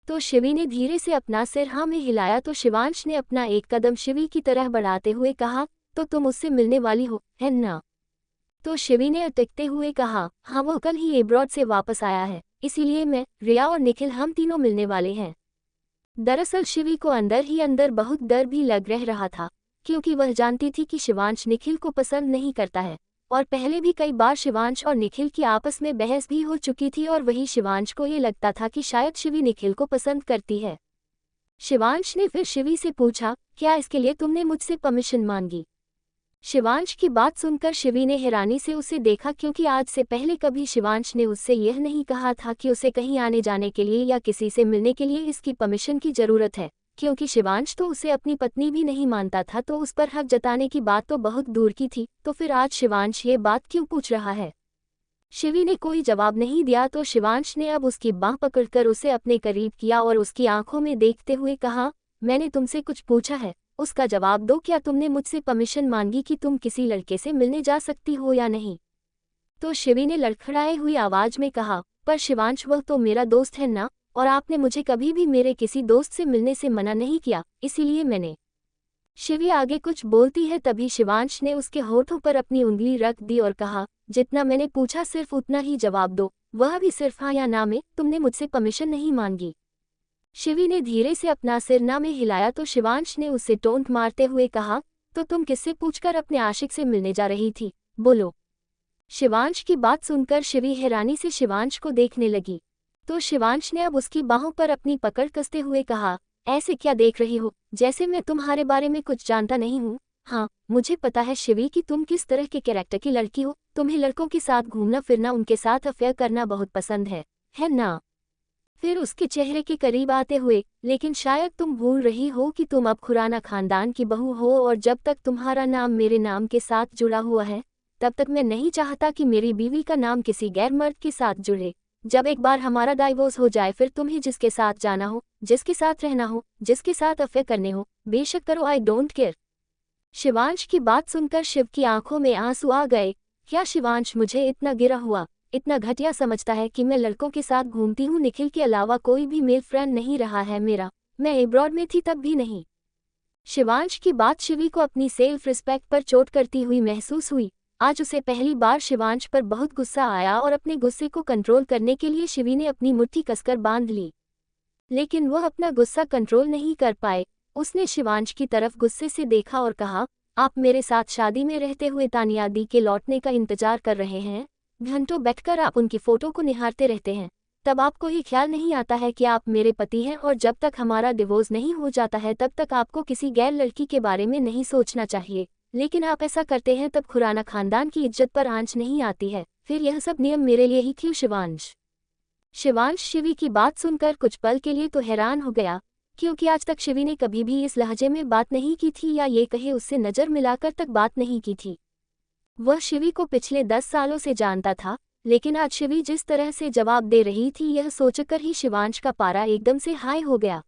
तो शिवी ने धीरे से अपना सिर हाँ में हिलाया। तो शिवांश ने अपना एक कदम शिवी की तरह बढ़ाते हुए कहा, तो तुम उससे मिलने वाली हो, है ना? तो शिवी ने अटकते हुए कहा, हाँ वह कल ही एब्रॉड से वापस आया है, इसीलिए मैं, रिया और निखिल हम तीनों मिलने वाले हैं। दरअसल शिवी को अंदर ही अंदर बहुत डर भी लग रहा था, क्योंकि वह जानती थी कि शिवांश निखिल को पसंद नहीं करता है, और पहले भी कई बार शिवांश और निखिल की आपस में बहस भी हो चुकी थी, और वही शिवांश को ये लगता था कि शायद शिवी निखिल को पसंद करती है। शिवांश ने फिर शिवी से पूछा, क्या इसके लिए तुमने मुझसे परमिशन मांगी? शिवांश की बात सुनकर शिवी ने हैरानी से उसे देखा, क्योंकि आज से पहले कभी शिवांश ने उससे यह नहीं कहा था कि उसे कहीं आने जाने के लिए या किसी से मिलने के लिए इसकी परमिशन की जरूरत है, क्योंकि शिवांश तो उसे अपनी पत्नी भी नहीं मानता था, तो उस पर हक जताने की बात तो बहुत दूर की थी। तो फिर आज शिवांश ये बात क्यों पूछ रहा है? शिवी ने कोई जवाब नहीं दिया, तो शिवांश ने अब उसकी बांह पकड़कर उसे अपने करीब किया और उसकी आंखों में देखते हुए कहा, मैंने तुमसे कुछ पूछा है, उसका जवाब दो। क्या तुमने मुझसे परमिशन मांगी कि तुम किसी लड़के से मिलने जा सकती हो या नहीं? तो शिवी ने लड़खड़ाए हुई आवाज में कहा, पर शिवांश वह तो मेरा दोस्त है ना, और आपने मुझे कभी भी मेरे किसी दोस्त से मिलने से मना नहीं किया, इसीलिए मैंने शिवी आगे कुछ बोलती है तभी शिवांश ने उसके होठों पर अपनी उंगली रख दी और कहा, जितना मैंने पूछा सिर्फ उतना ही जवाब दो, वह भी सिर्फ हाँ या ना में। तुमने मुझसे परमिशन नहीं मांगी। शिवी ने धीरे से अपना सिर ना में हिलाया तो शिवांश ने उससे टोंट मारते हुए कहा, तो तुम किससे पूछकर अपने आशिक से मिलने जा रही थी, बोलो। शिवांश की बात सुनकर शिवी हैरानी से शिवांश को देखने लगी। तो शिवांश ने अब उसकी बाहों पर अपनी पकड़ कसते हुए कहा, ऐसे क्या देख रही हो, जैसे मैं तुम्हारे बारे में कुछ जानता नहीं हूँ। हाँ, मुझे पता है शिवी कि तुम किस तरह के कैरेक्टर की लड़की हो। तुम्हें लड़कों के साथ घूमना फिरना, उनके साथ अफेयर करना बहुत पसंद है ना? फिर उसके चेहरे के करीब आते हुए, लेकिन शायद तुम भूल रही हो कि तुम अब खुराना खानदान की बहू हो और जब तक तुम्हारा नाम मेरे नाम के साथ जुड़ा हुआ है तब तक मैं नहीं चाहता कि मेरी बीवी का नाम किसी गैर मर्द के साथ जुड़े। जब एक बार हमारा डाइवोर्स हो जाए फिर तुम्हें जिसके साथ जाना हो, जिसके साथ रहना हो, जिसके साथ अफेयर करने हो, बेशक करो, आई डोंट केयर। शिवांश की बात सुनकर शिव की आंखों में आंसू आ गए। क्या शिवांश मुझे इतना गिरा हुआ, इतना घटिया समझता है कि मैं लड़कों के साथ घूमती हूँ? निखिल के अलावा कोई भी मेल फ्रेंड नहीं रहा है मेरा। मैं एब्रॉड में थी तब भी नहीं। शिवांश की बात शिवी को अपनी सेल्फ रिस्पेक्ट पर चोट करती हुई महसूस हुई। आज उसे पहली बार शिवांश पर बहुत गुस्सा आया और अपने गुस्से को कंट्रोल करने के लिए शिवी ने अपनी मुट्ठी कसकर बांध ली। लेकिन वह अपना गुस्सा कंट्रोल नहीं कर पाए। उसने शिवांश की तरफ गुस्से से देखा और कहा, आप मेरे साथ शादी में रहते हुए तानिया दी के लौटने का इंतजार कर रहे हैं। घंटों बैठकर आप उनकी फोटो को निहारते रहते हैं। तब आपको ये ख्याल नहीं आता है कि आप मेरे पति हैं और जब तक हमारा डिवोर्स नहीं हो जाता है तब तक आपको किसी गैर लड़की के बारे में नहीं सोचना चाहिए। लेकिन आप ऐसा करते हैं तब खुराना खानदान की इज्जत पर आंच नहीं आती है। फिर यह सब नियम मेरे लिए ही क्यों? शिवांश शिवी की बात सुनकर कुछ पल के लिए तो हैरान हो गया, क्योंकि आज तक शिवी ने कभी भी इस लहजे में बात नहीं की थी, या ये कहे उससे नज़र मिलाकर तक बात नहीं की थी। वह शिवी को पिछले 10 सालों से जानता था, लेकिन आज शिवी जिस तरह से जवाब दे रही थी यह सोचकर ही शिवांश का पारा एकदम से हाई हो गया।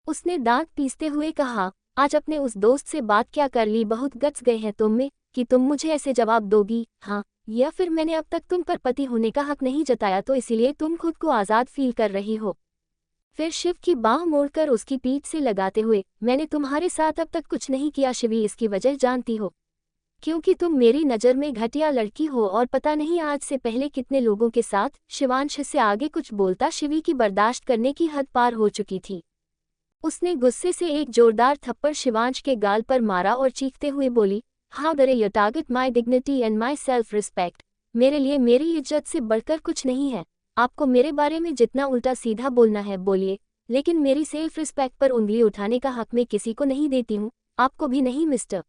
उसने दांत पीसते हुए कहा, आज अपने उस दोस्त से बात क्या कर ली? बहुत गट्स गए हैं तुम में कि तुम मुझे ऐसे जवाब दोगी। हाँ, या फिर मैंने अब तक तुम पर पति होने का हक नहीं जताया तो इसीलिए तुम खुद को आज़ाद फील कर रही हो? फिर शिव की बाह मोड़कर उसकी पीठ से लगाते हुए, मैंने तुम्हारे साथ अब तक कुछ नहीं किया शिवी, इसकी वजह जानती हो? क्योंकि तुम मेरी नज़र में घटिया लड़की हो और पता नहीं आज से पहले कितने लोगों के साथ। शिवांश से आगे कुछ बोलता शिवी की बर्दाश्त करने की हद पार हो चुकी थी। उसने गुस्से से एक जोरदार थप्पड़ शिवांश के गाल पर मारा और चीखते हुए बोली, हाउ डरे you target my dignity and my self respect. मेरे लिए मेरी इज्जत से बढ़कर कुछ नहीं है। आपको मेरे बारे में जितना उल्टा सीधा बोलना है बोलिए, लेकिन मेरी सेल्फ रिस्पेक्ट पर उंगली उठाने का हक मैं किसी को नहीं देती हूँ, आपको भी नहीं मिस्टर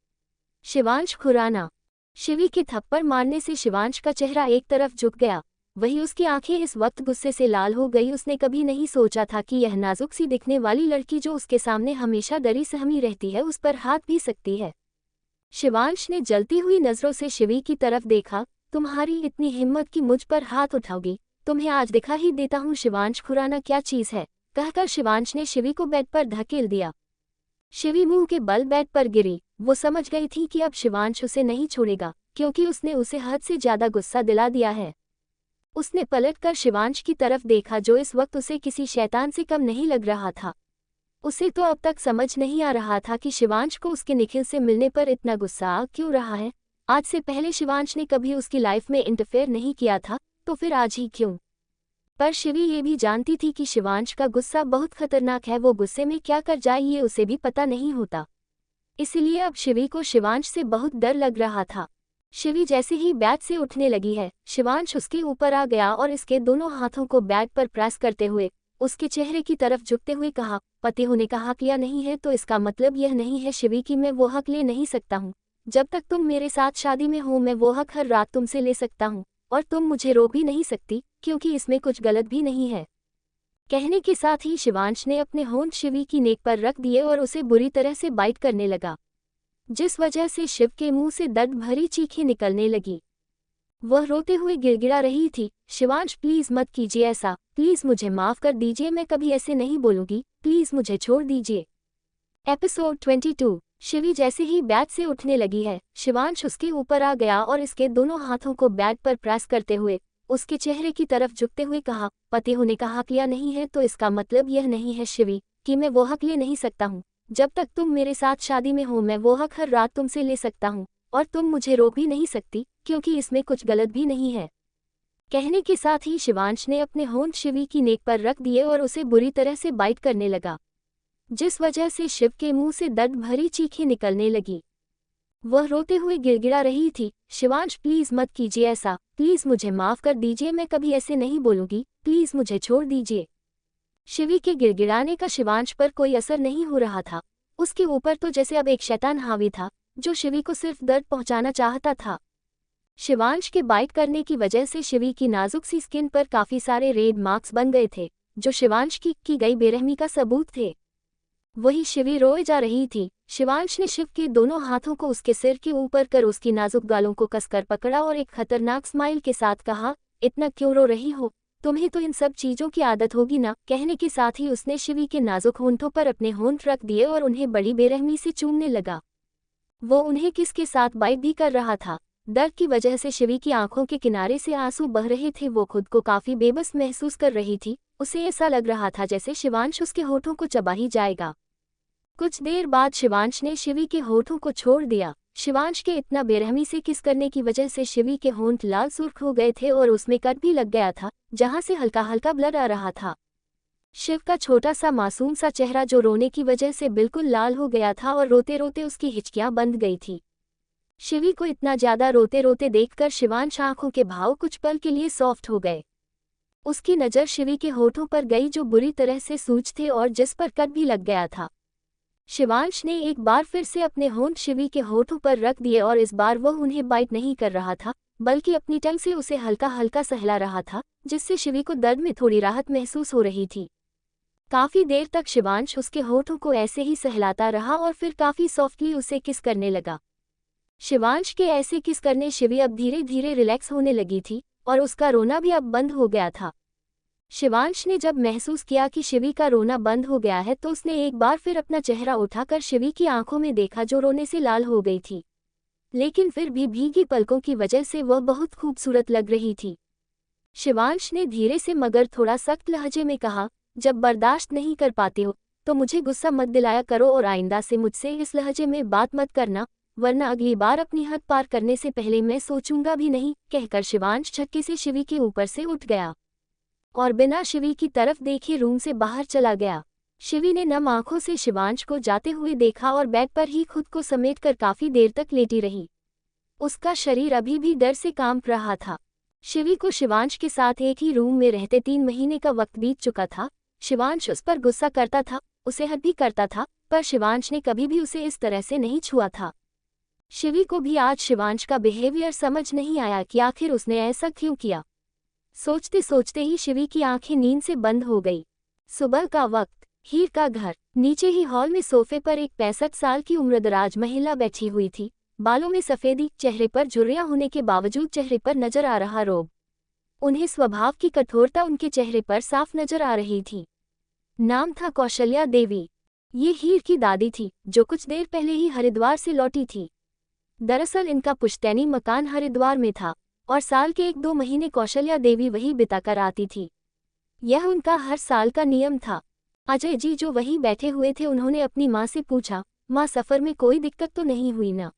शिवांश खुराना। शिवी के थप्पड़ मारने से शिवांश का चेहरा एक तरफ झुक गया, वही उसकी आंखें इस वक्त गुस्से से लाल हो गई। उसने कभी नहीं सोचा था कि यह नाजुक सी दिखने वाली लड़की जो उसके सामने हमेशा डरी सहमी रहती है उस पर हाथ भी सकती है। शिवांश ने जलती हुई नजरों से शिवी की तरफ देखा, तुम्हारी इतनी हिम्मत कि मुझ पर हाथ उठाओगी? तुम्हें आज दिखा ही देता हूँ शिवांश खुराना क्या चीज है, कहकर शिवांश ने शिवी को बेड पर धकेल दिया। शिवी मुंह के बल बेड पर गिरी। वो समझ गई थी कि अब शिवांश उसे नहीं छोड़ेगा, क्योंकि उसने उसे हद से ज्यादा गुस्सा दिला दिया है। उसने पलटकर शिवांश की तरफ देखा जो इस वक्त उसे किसी शैतान से कम नहीं लग रहा था। उसे तो अब तक समझ नहीं आ रहा था कि शिवांश को उसके निखिल से मिलने पर इतना गुस्सा आ क्यों रहा है। आज से पहले शिवांश ने कभी उसकी लाइफ में इंटरफेयर नहीं किया था, तो फिर आज ही क्यों? पर शिवी ये भी जानती थी कि शिवांश का गुस्सा बहुत खतरनाक है, वो गुस्से में क्या कर जाए ये उसे भी पता नहीं होता। इसीलिए अब शिवी को शिवांश से बहुत डर लग रहा था। शिवी जैसे ही बेड से उठने लगी है, शिवांश उसके ऊपर आ गया और इसके दोनों हाथों को बेड पर प्रेस करते हुए उसके चेहरे की तरफ झुकते हुए कहा, पति होने का हक लिया नहीं है तो इसका मतलब यह नहीं है शिवी कि मैं वो हक ले नहीं सकता हूँ। जब तक तुम मेरे साथ शादी में हो मैं वो हक हर रात तुमसे ले सकता हूँ, और तुम मुझे रोक भी नहीं सकती, क्योंकि इसमें कुछ गलत भी नहीं है। कहने के साथ ही शिवांश ने अपने होंठ शिवी की नेक पर रख दिए और उसे बुरी तरह से बाइट करने लगा, जिस वजह से शिव के मुंह से दर्द भरी चीखें निकलने लगी। वह रोते हुए गिड़गिड़ा रही थी, शिवांश प्लीज मत कीजिए ऐसा, प्लीज मुझे माफ कर दीजिए, मैं कभी ऐसे नहीं बोलूंगी, प्लीज मुझे छोड़ दीजिए। एपिसोड 22। शिवी जैसे ही बेड से उठने लगी है, शिवांश उसके ऊपर आ गया और इसके दोनों हाथों को बेड पर प्रेस करते हुए उसके चेहरे की तरफ झुकते हुए कहा, पति होने का हक लिया नहीं है तो इसका मतलब यह नहीं है शिवी कि मैं वो हक ले नहीं सकता हूँ, जब तक तुम मेरे साथ शादी में हो मैं वो हक हर रात तुमसे ले सकता हूँ, और तुम मुझे रोक भी नहीं सकती, क्योंकि इसमें कुछ गलत भी नहीं है। कहने के साथ ही शिवांश ने अपने होंठ शिवी की नेक पर रख दिए और उसे बुरी तरह से बाइट करने लगा, जिस वजह से शिव के मुंह से दर्द भरी चीखें निकलने लगी। वह रोते हुए गिड़गिड़ा रही थी, शिवांश प्लीज मत कीजिए ऐसा, प्लीज मुझे माफ कर दीजिए, मैं कभी ऐसे नहीं बोलूंगी, प्लीज मुझे छोड़ दीजिए। शिवी के गिड़गिड़ाने का शिवांश पर कोई असर नहीं हो रहा था। उसके ऊपर तो जैसे अब एक शैतान हावी था, जो शिवी को सिर्फ दर्द पहुंचाना चाहता था। शिवांश के बाइट करने की वजह से शिवी की नाजुक सी स्किन पर काफी सारे रेड मार्क्स बन गए थे, जो शिवांश की गई बेरहमी का सबूत थे। वही शिवी रोए जा रही थी। शिवांश ने शिव के दोनों हाथों को उसके सिर के ऊपर कर उसकी नाजुक गालों को कसकर पकड़ा और एक खतरनाक स्माइल के साथ कहा, इतना क्यों रो रही हो, तुम्हें तो इन सब चीजों की आदत होगी ना। कहने के साथ ही उसने शिवी के नाजुक होंठों पर अपने होंठ रख दिए और उन्हें बड़ी बेरहमी से चूमने लगा। वो उन्हें किसके साथ बाइट भी कर रहा था। दर्द की वजह से शिवी की आंखों के किनारे से आंसू बह रहे थे। वो खुद को काफी बेबस महसूस कर रही थी। उसे ऐसा लग रहा था जैसे शिवांश उसके होठों को चबा ही जाएगा। कुछ देर बाद शिवांश ने शिवी के होठों को छोड़ दिया। शिवांश के इतना बेरहमी से किस करने की वजह से शिवी के होंठ लाल सुर्ख हो गए थे और उसमें कट भी लग गया था, जहां से हल्का हल्का ब्लड आ रहा था। शिव का छोटा सा मासूम सा चेहरा जो रोने की वजह से बिल्कुल लाल हो गया था और रोते रोते उसकी हिचकियां बंद गई थी। शिवी को इतना ज्यादा रोते रोते देखकर शिवांश आंखों के भाव कुछ पल के लिए सॉफ्ट हो गए। उसकी नज़र शिवी के होठों पर गई जो बुरी तरह से सूज थे और जिस पर कट भी लग गया था। शिवांश ने एक बार फिर से अपने होंठ शिवी के होठों पर रख दिए और इस बार वह उन्हें बाइट नहीं कर रहा था, बल्कि अपनी टंग से उसे हल्का हल्का सहला रहा था, जिससे शिवी को दर्द में थोड़ी राहत महसूस हो रही थी। काफी देर तक शिवांश उसके होठों को ऐसे ही सहलाता रहा और फिर काफी सॉफ्टली उसे किस करने लगा। शिवांश के ऐसे किस करने शिवी अब धीरे धीरे रिलैक्स होने लगी थी और उसका रोना भी अब बंद हो गया था। शिवांश ने जब महसूस किया कि शिवी का रोना बंद हो गया है तो उसने एक बार फिर अपना चेहरा उठाकर शिवी की आंखों में देखा जो रोने से लाल हो गई थी, लेकिन फिर भी भीगी पलकों की वजह से वह बहुत खूबसूरत लग रही थी। शिवांश ने धीरे से मगर थोड़ा सख्त लहजे में कहा, जब बर्दाश्त नहीं कर पाते हो तो मुझे गुस्सा मत दिलाया करो और आइंदा से मुझसे इस लहजे में बात मत करना, वरना अगली बार अपनी हद पार करने से पहले मैं सोचूंगा भी नहीं। कहकर शिवांश झटके से शिवी के ऊपर से उठ गया और बिना शिवी की तरफ देखे रूम से बाहर चला गया। शिवी ने नम आंखों से शिवांश को जाते हुए देखा और बेड पर ही खुद को समेटकर काफी देर तक लेटी रही। उसका शरीर अभी भी डर से कांप रहा था। शिवी को शिवांश के साथ एक ही रूम में रहते 3 महीने का वक्त बीत चुका था। शिवांश उस पर गुस्सा करता था, उसे हद भी करता था, पर शिवांश ने कभी भी उसे इस तरह से नहीं छुआ था। शिवी को भी आज शिवांश का बिहेवियर समझ नहीं आया कि आखिर उसने ऐसा क्यों किया। सोचते सोचते ही शिवी की आंखें नींद से बंद हो गई। सुबह का वक्त, हीर का घर। नीचे ही हॉल में सोफे पर एक 65 साल की उम्रदराज महिला बैठी हुई थी। बालों में सफेदी, चेहरे पर झुर्रियां होने के बावजूद चेहरे पर नजर आ रहा रोब। उन्हें स्वभाव की कठोरता उनके चेहरे पर साफ नजर आ रही थी। नाम था कौशल्या देवी। ये हीर की दादी थी, जो कुछ देर पहले ही हरिद्वार से लौटी थी। दरअसल इनका पुश्तैनी मकान हरिद्वार में था और साल के 1-2 महीने कौशल्या देवी वहीं बिताकर आती थी। यह उनका हर साल का नियम था। अजय जी जो वहीं बैठे हुए थे, उन्होंने अपनी माँ से पूछा, माँ सफ़र में कोई दिक्कत तो नहीं हुई ना?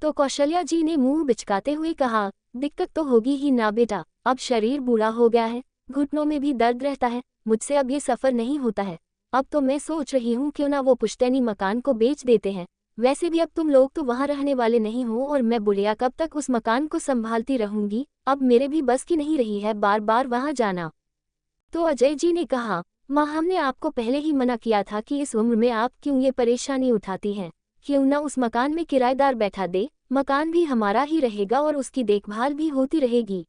तो कौशल्या जी ने मुंह बिचकाते हुए कहा, दिक्कत तो होगी ही ना बेटा, अब शरीर बूढ़ा हो गया है, घुटनों में भी दर्द रहता है, मुझसे अब ये सफ़र नहीं होता है। अब तो मैं सोच रही हूँ क्यों ना वो पुश्तैनी मकान को बेच देते हैं। वैसे भी अब तुम लोग तो वहाँ रहने वाले नहीं हो और मैं बुढ़िया कब तक उस मकान को संभालती रहूंगी। अब मेरे भी बस की नहीं रही है बार बार वहाँ जाना। तो अजय जी ने कहा, माँ हमने आपको पहले ही मना किया था कि इस उम्र में आप क्यों ये परेशानी उठाती हैं। क्यों ना उस मकान में किराएदार बैठा दे, मकान भी हमारा ही रहेगा और उसकी देखभाल भी होती रहेगी।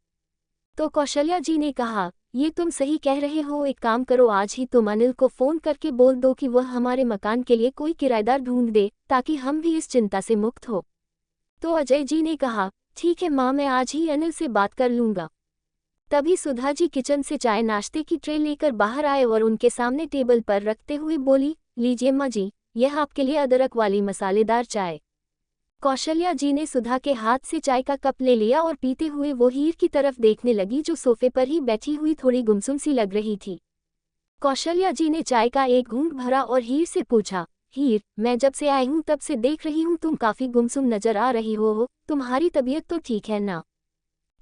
तो कौशल्या जी ने कहा, ये तुम सही कह रहे हो, एक काम करो, आज ही तुम अनिल को फ़ोन करके बोल दो कि वह हमारे मकान के लिए कोई किराएदार ढूंढ दे, ताकि हम भी इस चिंता से मुक्त हो। तो अजय जी ने कहा, ठीक है माँ, मैं आज ही अनिल से बात कर लूँगा। तभी सुधा जी किचन से चाय नाश्ते की ट्रे लेकर बाहर आए और उनके सामने टेबल पर रखते हुए बोली, लीजिए माँ जी, यह आपके लिए अदरक वाली मसालेदार चाय। कौशल्या जी ने सुधा के हाथ से चाय का कप ले लिया और पीते हुए वो हीर की तरफ देखने लगी जो सोफे पर ही बैठी हुई थोड़ी गुमसुम सी लग रही थी। कौशल्या जी ने चाय का एक घूंट भरा और हीर से पूछा, हीर, मैं जब से आई हूँ तब से देख रही हूँ तुम काफी गुमसुम नजर आ रही हो, तुम्हारी तबीयत तो ठीक है ना?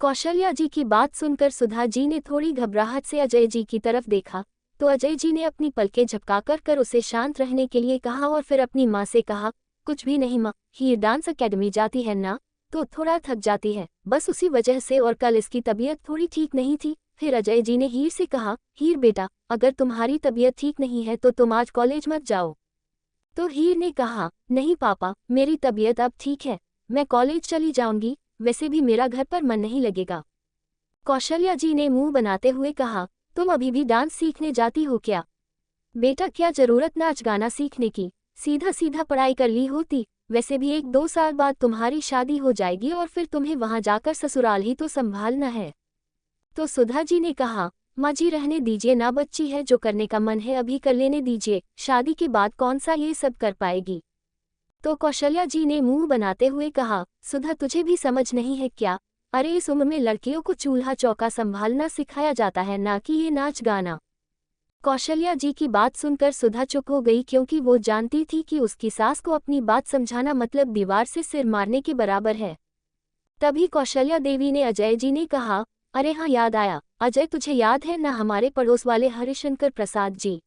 कौशल्या जी की बात सुनकर सुधा जी ने थोड़ी घबराहट से अजय जी की तरफ देखा, तो अजय जी ने अपनी पलकें झपकाकर कर उसे शांत रहने के लिए कहा और फिर अपनी माँ से कहा, कुछ भी नहीं माँ, हीर डांस अकेडमी जाती है ना, तो थोड़ा थक जाती है, बस उसी वजह से, और कल इसकी तबीयत थोड़ी ठीक नहीं थी। फिर अजय जी ने हीर से कहा, हीर बेटा, अगर तुम्हारी तबीयत ठीक नहीं है तो तुम आज कॉलेज मत जाओ। तो हीर ने कहा, नहीं पापा, मेरी तबीयत अब ठीक है, मैं कॉलेज चली जाऊंगी, वैसे भी मेरा घर पर मन नहीं लगेगा। कौशल्या जी ने मुंह बनाते हुए कहा, तुम अभी भी डांस सीखने जाती हो क्या? बेटा, क्या जरूरत नाच गाना सीखने की, सीधा सीधा पढ़ाई कर ली होती, वैसे भी 1-2 साल बाद तुम्हारी शादी हो जाएगी और फिर तुम्हें वहां जाकर ससुराल ही तो संभालना है। तो सुधा जी ने कहा, माँ जी रहने दीजिए ना, बच्ची है, जो करने का मन है अभी कर लेने दीजिए, शादी के बाद कौन सा ये सब कर पाएगी। तो कौशल्या जी ने मुंह बनाते हुए कहा, सुधा तुझे भी समझ नहीं है क्या? अरे इस उम्र में लड़कियों को चूल्हा चौका संभालना सिखाया जाता है, ना कि ये नाच गाना। कौशल्या जी की बात सुनकर सुधा चुप हो गई, क्योंकि वो जानती थी कि उसकी सास को अपनी बात समझाना मतलब दीवार से सिर मारने के बराबर है। तभी कौशल्या देवी ने अजय जी ने कहा, अरे हाँ, याद आया, अजय तुझे याद है ना हमारे पड़ोस वाले हरिशंकर प्रसाद जी?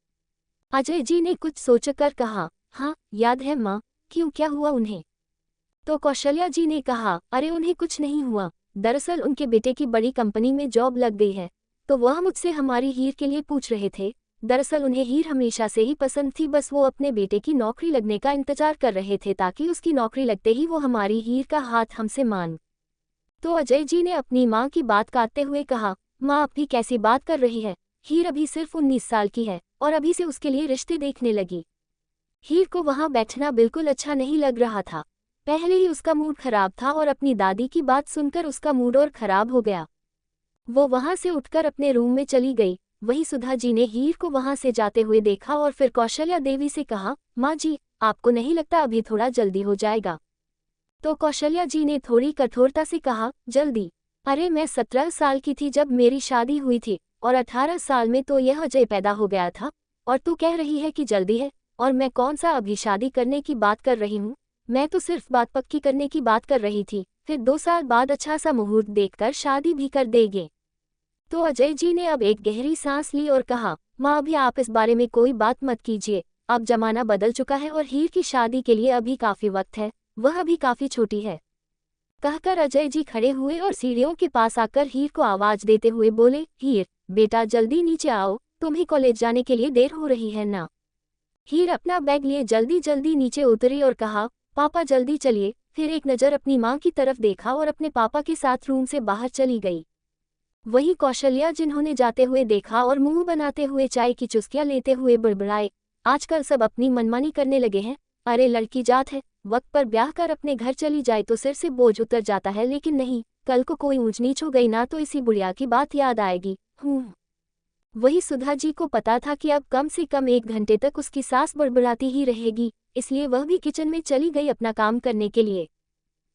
अजय जी ने कुछ सोचकर कहा, हाँ याद है माँ, क्यों, क्या हुआ उन्हें? तो कौशल्या जी ने कहा, अरे उन्हें कुछ नहीं हुआ, दरअसल उनके बेटे की बड़ी कंपनी में जॉब लग गई है, तो वह मुझसे हमारी हीर के लिए पूछ रहे थे। दरअसल उन्हें हीर हमेशा से ही पसंद थी, बस वो अपने बेटे की नौकरी लगने का इंतजार कर रहे थे ताकि उसकी नौकरी लगते ही वो हमारी हीर का हाथ हमसे मांग। तो अजय जी ने अपनी माँ की बात काटते हुए कहा, माँ आप भी कैसी बात कर रही है, हीर अभी सिर्फ 19 साल की है और अभी से उसके लिए रिश्ते देखने लगी। हीर को वहां बैठना बिल्कुल अच्छा नहीं लग रहा था, पहले ही उसका मूड खराब था और अपनी दादी की बात सुनकर उसका मूड और खराब हो गया। वो वहां से उठकर अपने रूम में चली गई। वहीं सुधा जी ने हीर को वहां से जाते हुए देखा और फिर कौशल्या देवी से कहा, माँ जी, आपको नहीं लगता अभी थोड़ा जल्दी हो जाएगा? तो कौशल्या जी ने थोड़ी कठोरता से कहा, जल्दी? अरे मैं 17 साल की थी जब मेरी शादी हुई थी और 18 साल में तो यह अजय पैदा हो गया था, और तू कह रही है कि जल्दी है? और मैं कौन सा अभी शादी करने की बात कर रही हूँ, मैं तो सिर्फ बात पक्की करने की बात कर रही थी, फिर 2 साल बाद अच्छा सा मुहूर्त देखकर शादी भी कर देंगे। तो अजय जी ने अब एक गहरी सांस ली और कहा, माँ अभी आप इस बारे में कोई बात मत कीजिए, अब जमाना बदल चुका है और हीर की शादी के लिए अभी काफी वक्त है, वह अभी काफी छोटी है। कहकर अजय जी खड़े हुए और सीढ़ियों के पास आकर हीर को आवाज देते हुए बोले, हीर बेटा जल्दी नीचे आओ, तुम्हें कॉलेज जाने के लिए देर हो रही है ना? हीर अपना बैग लिए जल्दी जल्दी नीचे उतरी और कहा, पापा जल्दी चलिए। फिर एक नज़र अपनी माँ की तरफ देखा और अपने पापा के साथ रूम से बाहर चली गई। वहीं कौशल्या जिन्होंने जाते हुए देखा और मुंह बनाते हुए चाय की चुस्कियां लेते हुए बड़बड़ाए, आजकल सब अपनी मनमानी करने लगे हैं, अरे लड़की जात है, वक्त पर ब्याह कर अपने घर चली जाए तो सिर से बोझ उतर जाता है, लेकिन नहीं, कल को कोई ऊंच नीच हो गई ना तो इसी बुढ़िया की बात याद आएगी। वही सुधा जी को पता था कि अब कम से कम 1 घंटे तक उसकी सास बड़बड़ाती ही रहेगी, इसलिए वह भी किचन में चली गई अपना काम करने के लिए।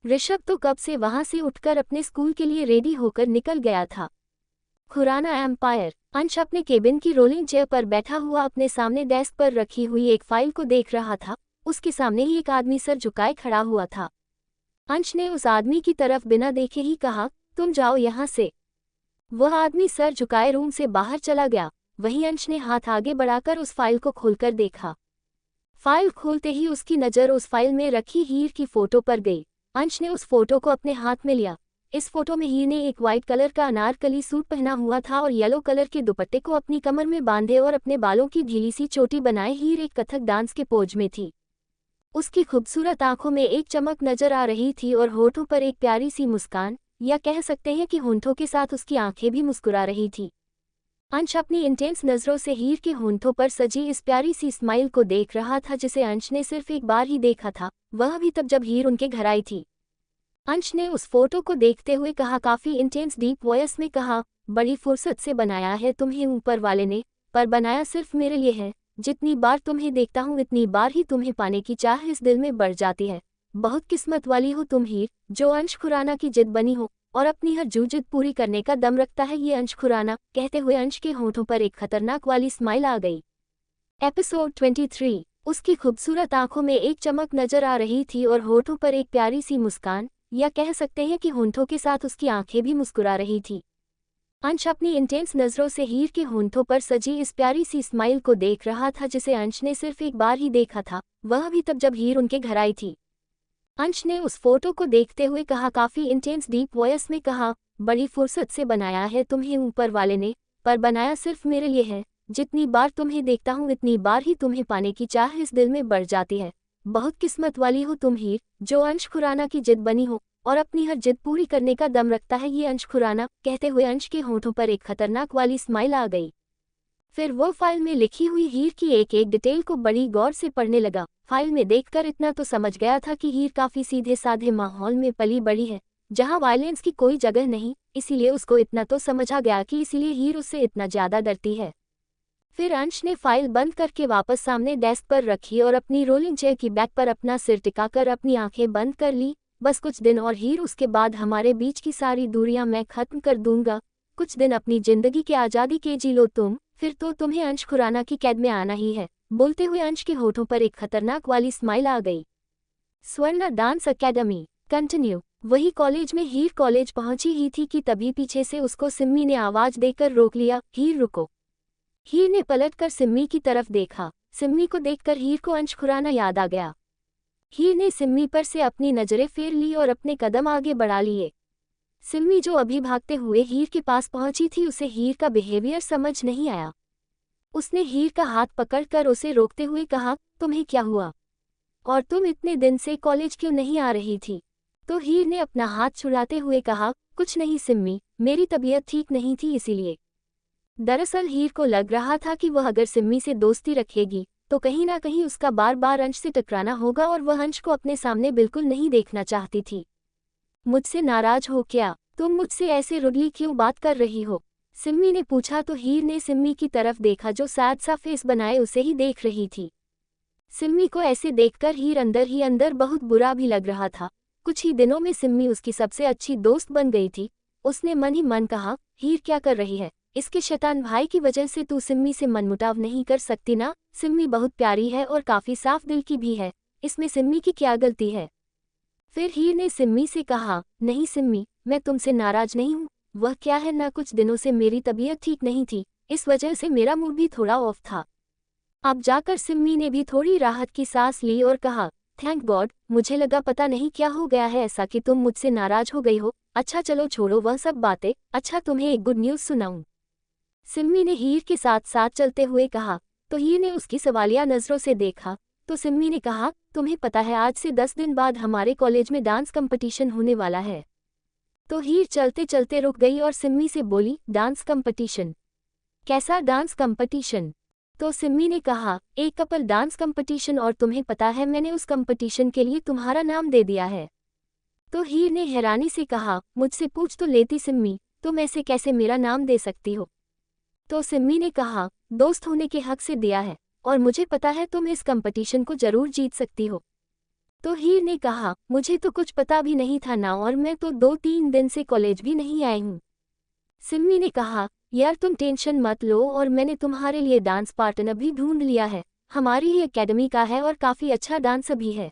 ऋषभ तो कब से वहां से उठकर अपने स्कूल के लिए रेडी होकर निकल गया था। खुराना एम्पायर। अंश अपने केबिन की रोलिंग चेयर पर बैठा हुआ अपने सामने डेस्क पर रखी हुई एक फाइल को देख रहा था। उसके सामने ही एक आदमी सर झुकाए खड़ा हुआ था। अंश ने उस आदमी की तरफ बिना देखे ही कहा, तुम जाओ यहाँ से। वह आदमी सर झुकाए रूम से बाहर चला गया। वहीं अंश ने हाथ आगे बढ़ाकर उस फाइल को खोलकर देखा। फाइल खोलते ही उसकी नज़र उस फाइल में रखी हीर की फोटो पर गई। अंश ने उस फोटो को अपने हाथ में लिया। इस फोटो में हीर ने एक वाइट कलर का अनारकली सूट पहना हुआ था और येलो कलर के दुपट्टे को अपनी कमर में बांधे और अपने बालों की ढीली सी चोटी बनाए हीर एक कथक डांस के पोज में थी। उसकी खूबसूरत आंखों में एक चमक नजर आ रही थी और होठों पर एक प्यारी सी मुस्कान, या कह सकते हैं कि होंठों के साथ उसकी आंखें भी मुस्कुरा रही थी। अंश अपनी इंटेंस नज़रों से हीर के होंठों पर सजी इस प्यारी सी स्माइल को देख रहा था जिसे अंश ने सिर्फ एक बार ही देखा था, वह भी तब जब हीर उनके घर आई थी। अंश ने उस फोटो को देखते हुए कहा, काफी इंटेंस डीप वॉइस में कहा, बड़ी फुर्सत से बनाया है तुम्हें ऊपर वाले ने, पर बनाया सिर्फ मेरे लिए है। जितनी बार तुम्हें देखता हूँ उतनी बार ही तुम्हें पाने की चाह इस दिल में बढ़ जाती है। बहुत किस्मत वाली हो तुम हीर, जो अंश खुराना की जिद बनी हो और अपनी हर जिद पूरी करने का दम रखता है ये अंश खुराना। कहते हुए अंश के होठों पर एक खतरनाक वाली स्माइल आ गई। एपिसोड 23। उसकी खूबसूरत आंखों में एक चमक नजर आ रही थी और होठों पर एक प्यारी सी मुस्कान, या कह सकते हैं कि होंठों के साथ उसकी आंखें भी मुस्कुरा रही थी। अंश अपनी इंटेंस नज़रों से हीर के होंठों पर सजी इस प्यारी सी स्माइल को देख रहा था जिसे अंश ने सिर्फ एक बार ही देखा था, वह भी तब जब हीर उनके घर आई थी। अंश ने उस फोटो को देखते हुए कहा, काफी इंटेंस डीप वॉइस में कहा, बड़ी फुर्सत से बनाया है तुम्हें ऊपर वाले ने, पर बनाया सिर्फ मेरे लिए है। जितनी बार तुम्हें देखता हूँ उतनी बार ही तुम्हें पाने की चाह इस दिल में बढ़ जाती है। बहुत किस्मत वाली हो तुम हीर, जो अंश खुराना की जिद बनी हो और अपनी हर जिद पूरी करने का दम रखता है ये अंश खुराना। कहते हुए अंश के होठों पर एक खतरनाक वाली स्माइल आ गई। फिर वो फाइल में लिखी हुई हीर की एक एक डिटेल को बड़ी गौर से पढ़ने लगा। फाइल में देखकर इतना तो समझ गया था कि हीर काफी सीधे साधे माहौल में पली बड़ी है, जहां वायलेंस की कोई जगह नहीं। इसीलिए उसको इतना तो समझा गया कि इसीलिए हीर उससे इतना ज्यादा डरती है। फिर अंश ने फाइल बंद करके वापस सामने डेस्क पर रखी और अपनी रोलिंग चेयर की बैक पर अपना सिर टिकाकर अपनी आंखें बंद कर ली। बस कुछ दिन और हीर, उसके बाद हमारे बीच की सारी दूरियां मैं खत्म कर दूंगा। कुछ दिन अपनी जिंदगी की आज़ादी के जी लो तुम, फिर तो तुम्हें अंश खुराना की कैद में आना ही है। बोलते हुए अंश के होठों पर एक खतरनाक वाली स्माइल आ गई। Swarna dance academy continue. वही कॉलेज में हीर कॉलेज पहुंची ही थी कि तभी पीछे से उसको सिम्मी ने आवाज देकर रोक लिया, हीर रुको। हीर ने पलटकर सिम्मी की तरफ देखा। सिम्मी को देखकर हीर को अंश खुराना याद आ गया। हीर ने सिम्मी पर से अपनी नजरें फेर ली और अपने कदम आगे बढ़ा लिए। सिम्मी जो अभी भागते हुए हीर के पास पहुंची थी, उसे हीर का बिहेवियर समझ नहीं आया। उसने हीर का हाथ पकड़कर उसे रोकते हुए कहा, तुम्हें क्या हुआ और तुम इतने दिन से कॉलेज क्यों नहीं आ रही थी? तो हीर ने अपना हाथ छुड़ाते हुए कहा, कुछ नहीं सिम्मी, मेरी तबीयत ठीक नहीं थी इसीलिए। दरअसल हीर को लग रहा था कि वह अगर सिम्मी से दोस्ती रखेगी तो कहीं ना कहीं उसका बार बार अंश से टकराना होगा और वह अंश को अपने सामने बिल्कुल नहीं देखना चाहती थी। मुझसे नाराज हो क्या? तुम मुझसे ऐसे रुडली क्यों बात कर रही हो? सिम्मी ने पूछा तो हीर ने सिम्मी की तरफ देखा जो सैड सा फेस बनाए उसे ही देख रही थी। सिम्मी को ऐसे देखकर हीर अंदर ही अंदर बहुत बुरा भी लग रहा था। कुछ ही दिनों में सिम्मी उसकी सबसे अच्छी दोस्त बन गई थी। उसने मन ही मन कहा, हीर क्या कर रही है? इसके शैतान भाई की वजह से तू सिम्मी से मनमुटाव नहीं कर सकती ना? सिम्मी बहुत प्यारी है और काफी साफ दिल की भी है, इसमें सिम्मी की क्या गलती है? फिर हीर ने सिम्मी से कहा, नहीं सिम्मी, मैं तुमसे नाराज नहीं हूँ। वह क्या है ना, कुछ दिनों से मेरी तबीयत ठीक नहीं थी, इस वजह से मेरा मूड भी थोड़ा ऑफ था। अब जाकर सिम्मी ने भी थोड़ी राहत की सांस ली और कहा, थैंक गॉड, मुझे लगा पता नहीं क्या हो गया है ऐसा कि तुम मुझसे नाराज हो गई हो। अच्छा चलो छोड़ो वह सब बातें, अच्छा तुम्हें एक गुड न्यूज़ सुनाऊं? सिम्मी ने हीर के साथ साथ चलते हुए कहा। तो हीर ने उसकी सवालिया नज़रों से देखा तो सिम्मी ने कहा, तुम्हें पता है आज से 10 दिन बाद हमारे कॉलेज में डांस कंपटीशन होने वाला है। तो हीर चलते चलते रुक गई और सिम्मी से बोली, डांस कंपटीशन? कैसा डांस कंपटीशन? तो सिम्मी ने कहा, एक कपल डांस कंपटीशन, और तुम्हें पता है मैंने उस कंपटीशन के लिए तुम्हारा नाम दे दिया है। तो हीर ने हैरानी से कहा, मुझसे पूछ तो लेती सिम्मी, तुम ऐसे कैसे मेरा नाम दे सकती हो? तो सिम्मी ने कहा, दोस्त होने के हक से दिया है और मुझे पता है तुम इस कंपटीशन को जरूर जीत सकती हो। तो हीर ने कहा, मुझे तो कुछ पता भी नहीं था ना, और मैं तो 2-3 दिन से कॉलेज भी नहीं आई हूँ। सिम्मी ने कहा, यार तुम टेंशन मत लो, और मैंने तुम्हारे लिए डांस पार्टनर भी ढूंढ लिया है, हमारी ही एकेडमी का है और काफ़ी अच्छा डांस भी है।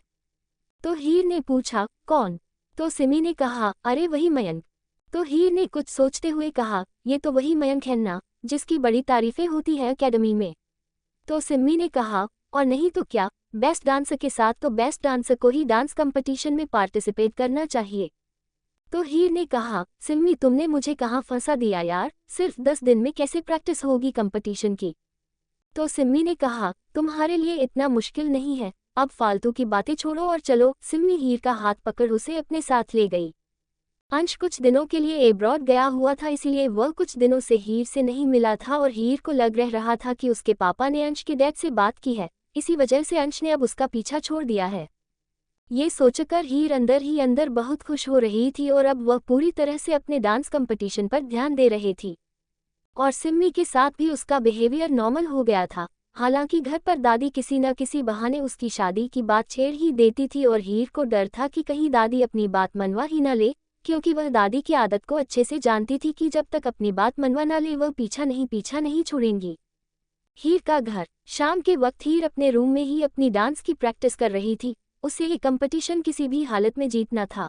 तो हीर ने पूछा, कौन? तो सिम्मी ने कहा, अरे वही मयंक। तो हीर ने कुछ सोचते हुए कहा, ये तो वही मयंक है ना, जिसकी बड़ी तारीफें होती हैं एकेडमी में। तो सिम्मी ने कहा, और नहीं तो क्या, बेस्ट डांसर के साथ तो बेस्ट डांसर को ही डांस कंपटीशन में पार्टिसिपेट करना चाहिए। तो हीर ने कहा, सिम्मी तुमने मुझे कहाँ फंसा दिया यार, सिर्फ 10 दिन में कैसे प्रैक्टिस होगी कंपटीशन की? तो सिम्मी ने कहा, तुम्हारे लिए इतना मुश्किल नहीं है, अब फालतू की बातें छोड़ो और चलो। सिम्मी हीर का हाथ पकड़ उसे अपने साथ ले गई। अंश कुछ दिनों के लिए एब्रॉड गया हुआ था, इसीलिए वह कुछ दिनों से हीर से नहीं मिला था और हीर को लग रहा था कि उसके पापा ने अंश के डैड से बात की है, इसी वजह से अंश ने अब उसका पीछा छोड़ दिया है। ये सोचकर हीर अंदर ही अंदर बहुत खुश हो रही थी और अब वह पूरी तरह से अपने डांस कंपटीशन पर ध्यान दे रही थी। और सिम्मी के साथ भी उसका बिहेवियर नॉर्मल हो गया था। हालांकि घर पर दादी किसी न किसी बहाने उसकी शादी की बात छेड़ ही देती थी और हीर को डर था कि कहीं दादी अपनी बात मनवा ही न ले, क्योंकि वह दादी की आदत को अच्छे से जानती थी कि जब तक अपनी बात मनवा न ले वह पीछा नहीं छोड़ेंगी। हीर का घर। शाम के वक्त हीर अपने रूम में ही अपनी डांस की प्रैक्टिस कर रही थी। उसे ये कंपटीशन किसी भी हालत में जीतना था।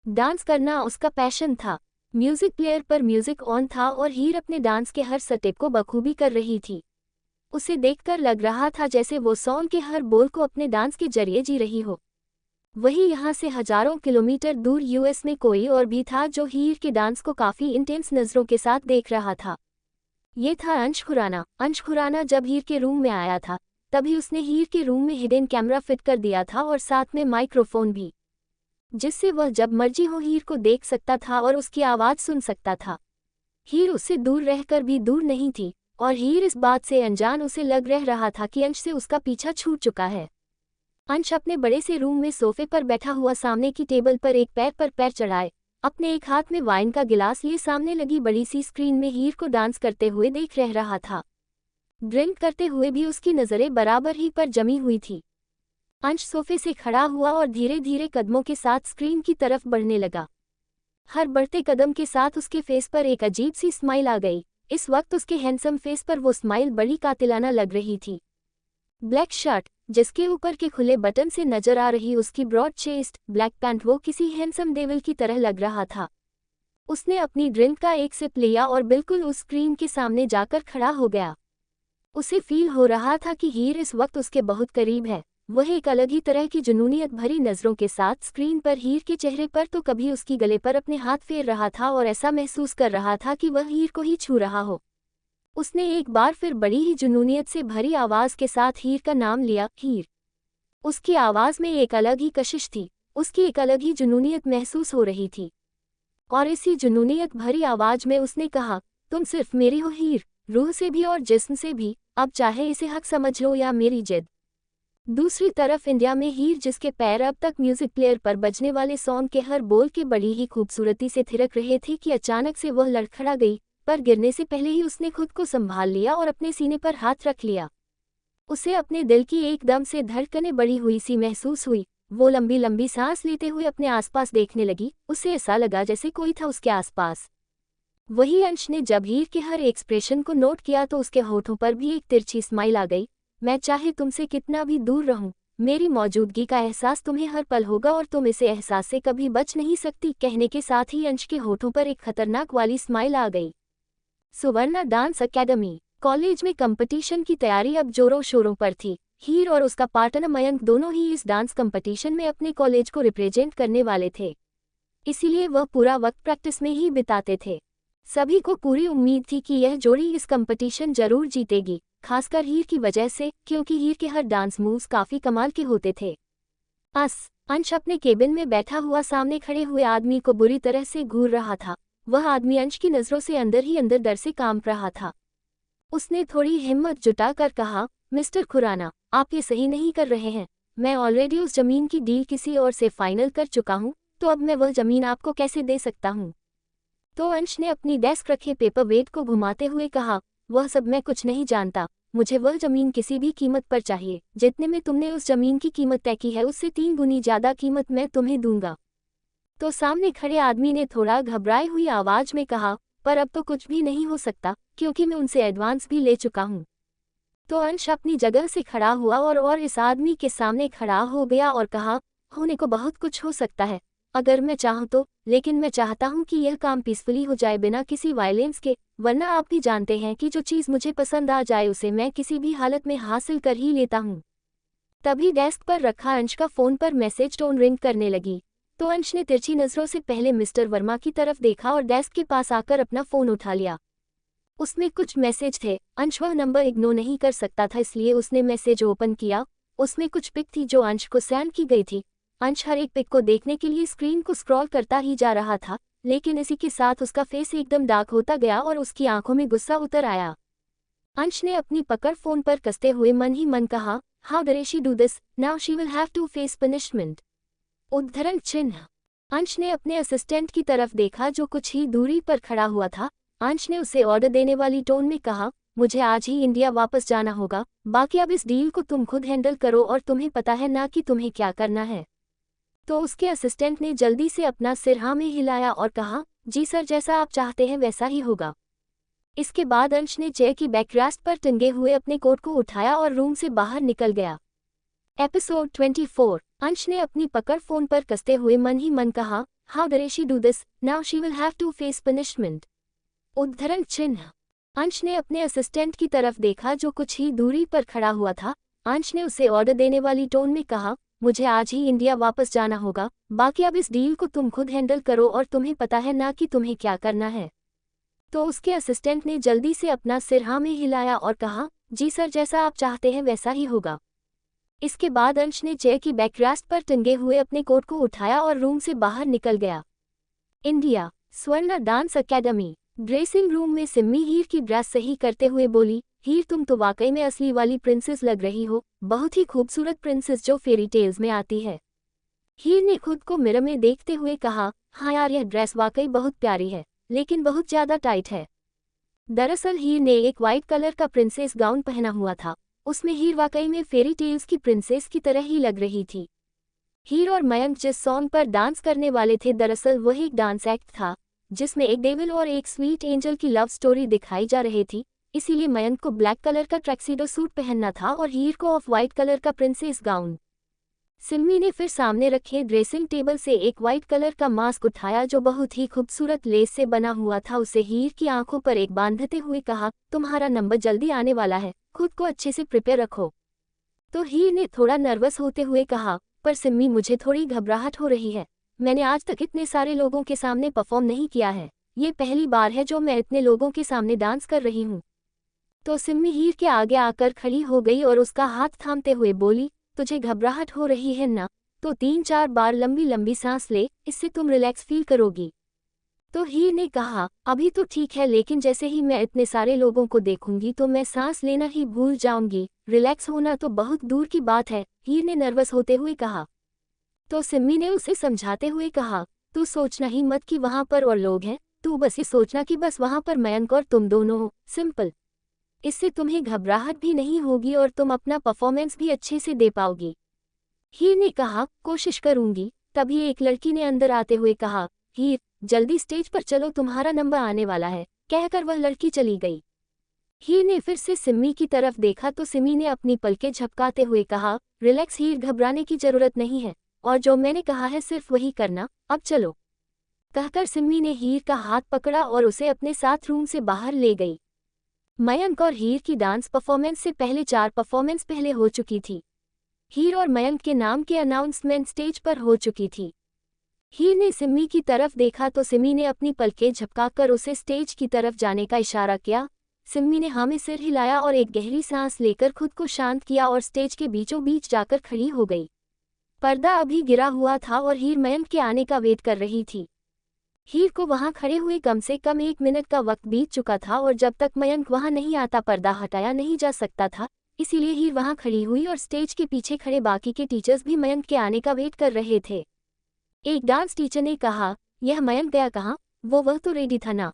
डांस करना उसका पैशन था। म्यूजिक प्लेयर पर म्यूजिक ऑन था और हीर अपने डांस के हर स्टेप को बखूबी कर रही थी। उसे देखकर लग रहा था जैसे वो सॉन्ग के हर बोल को अपने डांस के जरिए जी रही हो। वहीं यहाँ से हजारों किलोमीटर दूर यूएस में कोई और भी था जो हीर के डांस को काफी इंटेंस नजरों के साथ देख रहा था। ये था अंश खुराना। अंश खुराना जब हीर के रूम में आया था तभी उसने हीर के रूम में हिडन कैमरा फिट कर दिया था और साथ में माइक्रोफोन भी, जिससे वह जब मर्जी हो हीर को देख सकता था और उसकी आवाज सुन सकता था। हीर उससे दूर रहकर भी दूर नहीं थी और हीर इस बात से अनजान उसे लग रहा था कि अंश से उसका पीछा छूट चुका है। अंश अपने बड़े से रूम में सोफे पर बैठा हुआ सामने की टेबल पर एक पैर पर पैर चढ़ाए अपने एक हाथ में वाइन का गिलास लिए सामने लगी बड़ी सी स्क्रीन में हीर को डांस करते हुए देख रहा था। ड्रिंक करते हुए भी उसकी नज़रें बराबर ही पर जमी हुई थी। अंश सोफे से खड़ा हुआ और धीरे धीरे कदमों के साथ स्क्रीन की तरफ बढ़ने लगा। हर बढ़ते कदम के साथ उसके फेस पर एक अजीब सी स्माइल आ गई। इस वक्त उसके हैंडसम फेस पर वो स्माइल बड़ी कातिलाना लग रही थी। ब्लैक शर्ट जिसके ऊपर के खुले बटन से नजर आ रही उसकी ब्रॉड चेस्ट ब्लैक पैंट, वो किसी हैंडसम डेविल की तरह लग रहा था। उसने अपनी ड्रिंक का एक सिप लिया और बिल्कुल उस स्क्रीन के सामने जाकर खड़ा हो गया। उसे फील हो रहा था कि हीर इस वक्त उसके बहुत करीब है। वह एक अलग ही तरह की जुनूनियत भरी नज़रों के साथ स्क्रीन पर हीर के चेहरे पर तो कभी उसकी गले पर अपने हाथ फेर रहा था और ऐसा महसूस कर रहा था कि वह हीर को ही छू रहा हो। उसने एक बार फिर बड़ी ही जुनूनियत से भरी आवाज़ के साथ हीर का नाम लिया, हीर। उसकी आवाज़ में एक अलग ही कशिश थी, उसकी एक अलग ही जुनूनियत महसूस हो रही थी। और इसी जुनूनियत भरी आवाज़ में उसने कहा, तुम सिर्फ मेरी हो हीर, रूह से भी और जिस्म से भी, अब चाहे इसे हक समझ लो या मेरी जिद। दूसरी तरफ इंडिया में हीर, जिसके पैर अब तक म्यूजिक प्लेयर पर बजने वाले सॉन्ग के हर बोल के बड़ी ही खूबसूरती से थिरक रहे थे कि अचानक से वह लड़खड़ा गई, पर गिरने से पहले ही उसने खुद को संभाल लिया और अपने सीने पर हाथ रख लिया। उसे अपने दिल की एकदम से धड़कनें बढ़ी हुई सी महसूस हुई। वो लंबी लंबी सांस लेते हुए अपने आसपास देखने लगी। उसे ऐसा लगा जैसे कोई था उसके आसपास। वही अंश ने जब हीर के हर एक्सप्रेशन को नोट किया तो उसके होठों पर भी एक तिरछी स्माइल आ गई। मैं चाहे तुमसे कितना भी दूर रहूं, मेरी मौजूदगी का एहसास तुम्हें हर पल होगा और तुम इसे एहसास से कभी बच नहीं सकती। कहने के साथ ही अंश के होठों पर एक खतरनाक वाली स्माइल आ गई। सुवर्णा डांस अकेडमी कॉलेज में कंपटीशन की तैयारी अब जोरों शोरों पर थी। हीर और उसका पार्टनर मयंक दोनों ही इस डांस कंपटीशन में अपने कॉलेज को रिप्रेजेंट करने वाले थे, इसीलिए वह पूरा वक्त प्रैक्टिस में ही बिताते थे। सभी को पूरी उम्मीद थी कि यह जोड़ी इस कंपटीशन जरूर जीतेगी, खासकर हीर की वजह से, क्योंकि हीर के हर डांस मूव्स काफी कमाल के होते थे। अंश अपने केबिन में बैठा हुआ सामने खड़े हुए आदमी को बुरी तरह से घूर रहा था। वह आदमी अंश की नज़रों से अंदर ही अंदर डर से कांप रहा था। उसने थोड़ी हिम्मत जुटाकर कहा, मिस्टर खुराना, आप ये सही नहीं कर रहे हैं। मैं ऑलरेडी उस जमीन की डील किसी और से फाइनल कर चुका हूँ, तो अब मैं वह जमीन आपको कैसे दे सकता हूँ। तो अंश ने अपनी डेस्क रखे पेपर वेट को घुमाते हुए कहा, वह सब मैं कुछ नहीं जानता। मुझे वह जमीन किसी भी कीमत पर चाहिए। जितने में तुमने उस जमीन की कीमत तय की है उससे 3 गुनी ज़्यादा कीमत मैं तुम्हें दूंगा। तो सामने खड़े आदमी ने थोड़ा घबराई हुई आवाज में कहा, पर अब तो कुछ भी नहीं हो सकता, क्योंकि मैं उनसे एडवांस भी ले चुका हूँ। तो अंश अपनी जगह से खड़ा हुआ और इस आदमी के सामने खड़ा हो गया और कहा, होने को बहुत कुछ हो सकता है अगर मैं चाहूँ तो, लेकिन मैं चाहता हूँ कि यह काम पीसफुली हो जाए बिना किसी वायलेंस के, वरना आप भी जानते हैं कि जो चीज़ मुझे पसंद आ जाए उसे मैं किसी भी हालत में हासिल कर ही लेता हूँ। तभी डेस्क पर रखा अंश का फ़ोन पर मैसेज टोन रिंग करने लगी। तो अंश ने तिरछी नज़रों से पहले मिस्टर वर्मा की तरफ देखा और डेस्क के पास आकर अपना फ़ोन उठा लिया। उसमें कुछ मैसेज थे। अंश वह नंबर इग्नोर नहीं कर सकता था, इसलिए उसने मैसेज ओपन किया। उसमें कुछ पिक थी जो अंश को सेंड की गई थी। अंश हर एक पिक को देखने के लिए स्क्रीन को स्क्रॉल करता ही जा रहा था, लेकिन इसी के साथ उसका फेस एकदम डार्क होता गया और उसकी आंखों में गुस्सा उतर आया। अंश ने अपनी पकड़ फ़ोन पर कसते हुए मन ही मन कहा, how dare she do this, now she will have to face punishment. उद्धरण चिन्ह। अंश ने अपने असिस्टेंट की तरफ देखा जो कुछ ही दूरी पर खड़ा हुआ था। अंश ने उसे ऑर्डर देने वाली टोन में कहा, मुझे आज ही इंडिया वापस जाना होगा, बाकी अब इस डील को तुम खुद हैंडल करो और तुम्हें पता है ना कि तुम्हें क्या करना है। तो उसके असिस्टेंट ने जल्दी से अपना सिर हाँ में हिलाया और कहा, जी सर, जैसा आप चाहते हैं वैसा ही होगा। इसके बाद अंश ने चेयर की बैकरेस्ट पर टंगे हुए अपने कोट को उठाया और रूम से बाहर निकल गया। एपिसोड 24। अंश ने अपनी पकड़ फोन पर कसते हुए मन ही मन कहा, how dare she do this, now she will have to face punishment. उद्धरण चिन्ह। अंश ने अपने असिस्टेंट की तरफ देखा जो कुछ ही दूरी पर खड़ा हुआ था। अंश ने उसे ऑर्डर देने वाली टोन में कहा, मुझे आज ही इंडिया वापस जाना होगा, बाकी अब इस डील को तुम खुद हैंडल करो और तुम्हें पता है ना कि तुम्हें क्या करना है। तो उसके असिस्टेंट ने जल्दी से अपना सिर हाँ में हिलाया और कहा, जी सर, जैसा आप चाहते हैं वैसा ही होगा। इसके बाद अंश ने चेयर की बैकरेस्ट पर टंगे हुए अपने कोट को उठाया और रूम से बाहर निकल गया। इंडिया स्वर्ण डांस अकेडमी। ड्रेसिंग रूम में सिम्मी हीर की ड्रेस सही करते हुए बोली, हीर तुम तो वाकई में असली वाली प्रिंसेस लग रही हो, बहुत ही खूबसूरत प्रिंसेस जो फेरी टेल्स में आती है। हीर ने खुद को मिरर में देखते हुए कहा, हाँ यार, यह ड्रेस वाकई बहुत प्यारी है, लेकिन बहुत ज़्यादा टाइट है। दरअसल हीर ने एक वाइट कलर का प्रिंसेस गाउन पहना हुआ था, उसमें हीर वाकई में फेरी टेल्स की प्रिंसेस की तरह ही लग रही थी। हीर और मयंक जिस सॉन्ग पर डांस करने वाले थे, दरअसल वह एक डांस एक्ट था जिसमें एक डेविल और एक स्वीट एंजल की लव स्टोरी दिखाई जा रही थी। इसीलिए मयंक को ब्लैक कलर का ट्रैक्सीडो सूट पहनना था और हीर को ऑफ वाइट कलर का प्रिंसेस गाउन। सिम्मी ने फिर सामने रखे ड्रेसिंग टेबल से एक वाइट कलर का मास्क उठाया जो बहुत ही खूबसूरत लेस से बना हुआ था। उसे हीर की आंखों पर एक बांधते हुए कहा, तुम्हारा नंबर जल्दी आने वाला है, खुद को अच्छे से प्रिपेयर रखो। तो हीर ने थोड़ा नर्वस होते हुए कहा, पर सिम्मी मुझे थोड़ी घबराहट हो रही है, मैंने आज तक इतने सारे लोगों के सामने परफॉर्म नहीं किया है, ये पहली बार है जो मैं इतने लोगों के सामने डांस कर रही हूँ। तो सिम्मी हीर के आगे आकर खड़ी हो गई और उसका हाथ थामते हुए बोली, तुझे घबराहट हो रही है ना, तो 3-4 बार लंबी लंबी सांस ले, इससे तुम रिलैक्स फील करोगी। तो हीर ने कहा, अभी तो ठीक है, लेकिन जैसे ही मैं इतने सारे लोगों को देखूंगी तो मैं सांस लेना ही भूल जाऊंगी, रिलैक्स होना तो बहुत दूर की बात है, हीर ने नर्वस होते हुए कहा। तो सिम्मी ने उसे समझाते हुए कहा, तू सोचना ही मत कि वहां पर और लोग हैं, तू बस ये सोचना कि बस वहां पर मयंक और तुम दोनों हो, सिंपल। इससे तुम्हें घबराहट भी नहीं होगी और तुम अपना परफॉर्मेंस भी अच्छे से दे पाओगी। हीर ने कहा, कोशिश करूंगी। तभी एक लड़की ने अंदर आते हुए कहा, हीर जल्दी स्टेज पर चलो, तुम्हारा नंबर आने वाला है, कहकर वह लड़की चली गई। हीर ने फिर से सिम्मी की तरफ देखा तो सिम्मी ने अपनी पलकें झपकाते हुए कहा, रिलैक्स हीर, घबराने की जरूरत नहीं है, और जो मैंने कहा है सिर्फ वही करना, अब चलो। कहकर सिम्मी ने हीर का हाथ पकड़ा और उसे अपने साथ रूम से बाहर ले गई। मयंक और हीर की डांस परफॉर्मेंस से पहले 4 परफॉर्मेंस पहले हो चुकी थी। हीर और मयंक के नाम की अनाउंसमेंट स्टेज पर हो चुकी थी। हीर ने सिम्मी की तरफ देखा तो सिम्मी ने अपनी पलकें झपकाकर उसे स्टेज की तरफ जाने का इशारा किया। सिम्मी ने हाँ में सिर हिलाया और एक गहरी सांस लेकर खुद को शांत किया और स्टेज के बीचों बीच जाकर खड़ी हो गई। पर्दा अभी गिरा हुआ था और हीर मयंक के आने का वेट कर रही थी। हीर को वहां खड़े हुए कम से कम 1 मिनट का वक्त बीत चुका था और जब तक मयंक वहां नहीं आता पर्दा हटाया नहीं जा सकता था, इसीलिए हीर वहां खड़ी हुई और स्टेज के पीछे खड़े बाकी के टीचर्स भी मयंक के आने का वेट कर रहे थे। एक डांस टीचर ने कहा, यह मयंक गया कहाँ, वह तो रेडी था ना।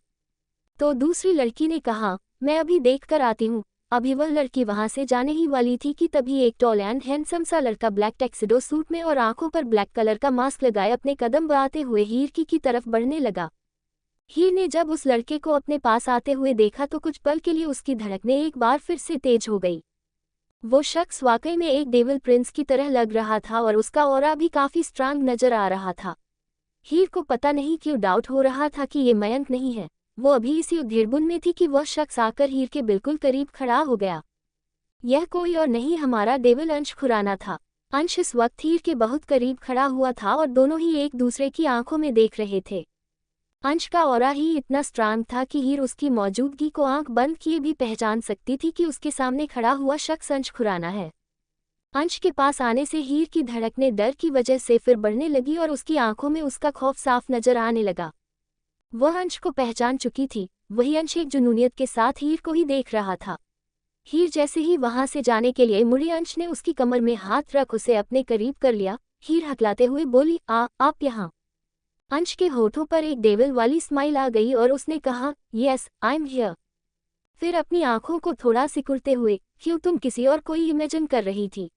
तो दूसरी लड़की ने कहा, मैं अभी देख कर आती हूँ। अभी वह लड़की वहां से जाने ही वाली थी कि तभी एक टॉल एंड हैंडसम सा लड़का ब्लैक टैक्सिडो सूट में और आंखों पर ब्लैक कलर का मास्क लगाए अपने कदम बढ़ाते हुए हीर की तरफ बढ़ने लगा। हीर ने जब उस लड़के को अपने पास आते हुए देखा तो कुछ पल के लिए उसकी धड़कनें एक बार फिर से तेज हो गई। वो शख्स वाकई में एक डेविल प्रिंस की तरह लग रहा था और उसका ऑरा भी काफी स्ट्रांग नजर आ रहा था। हीर को पता नहीं क्यों डाउट हो रहा था कि ये मयंक नहीं है। वो अभी इसी उधेड़बुन में थी कि वह शख्स आकर हीर के बिल्कुल करीब खड़ा हो गया। यह कोई और नहीं, हमारा डेविल अंश खुराना था। अंश इस वक्त हीर के बहुत करीब खड़ा हुआ था और दोनों ही एक दूसरे की आंखों में देख रहे थे। अंश का ऑरा ही इतना स्ट्रांग था कि हीर उसकी मौजूदगी को आंख बंद किए भी पहचान सकती थी कि उसके सामने खड़ा हुआ शख्स अंश खुराना है। अंश के पास आने से हीर की धड़कनें डर की वजह से फिर बढ़ने लगी और उसकी आंखों में उसका खौफ साफ नजर आने लगा। वह अंश को पहचान चुकी थी, वही अंश एक जुनूनियत के साथ हीर को ही देख रहा था। हीर जैसे ही वहां से जाने के लिए मुड़ी, अंश ने उसकी कमर में हाथ रख उसे अपने करीब कर लिया। हीर हकलाते हुए बोली, आप यहाँ। अंश के होठों पर एक डेविल वाली स्माइल आ गई और उसने कहा, यस आई एम हियर। फिर अपनी आंखों को थोड़ा सिकुड़ते हुए, क्यों तुम किसी और कोई इमेजिन कर रही थी,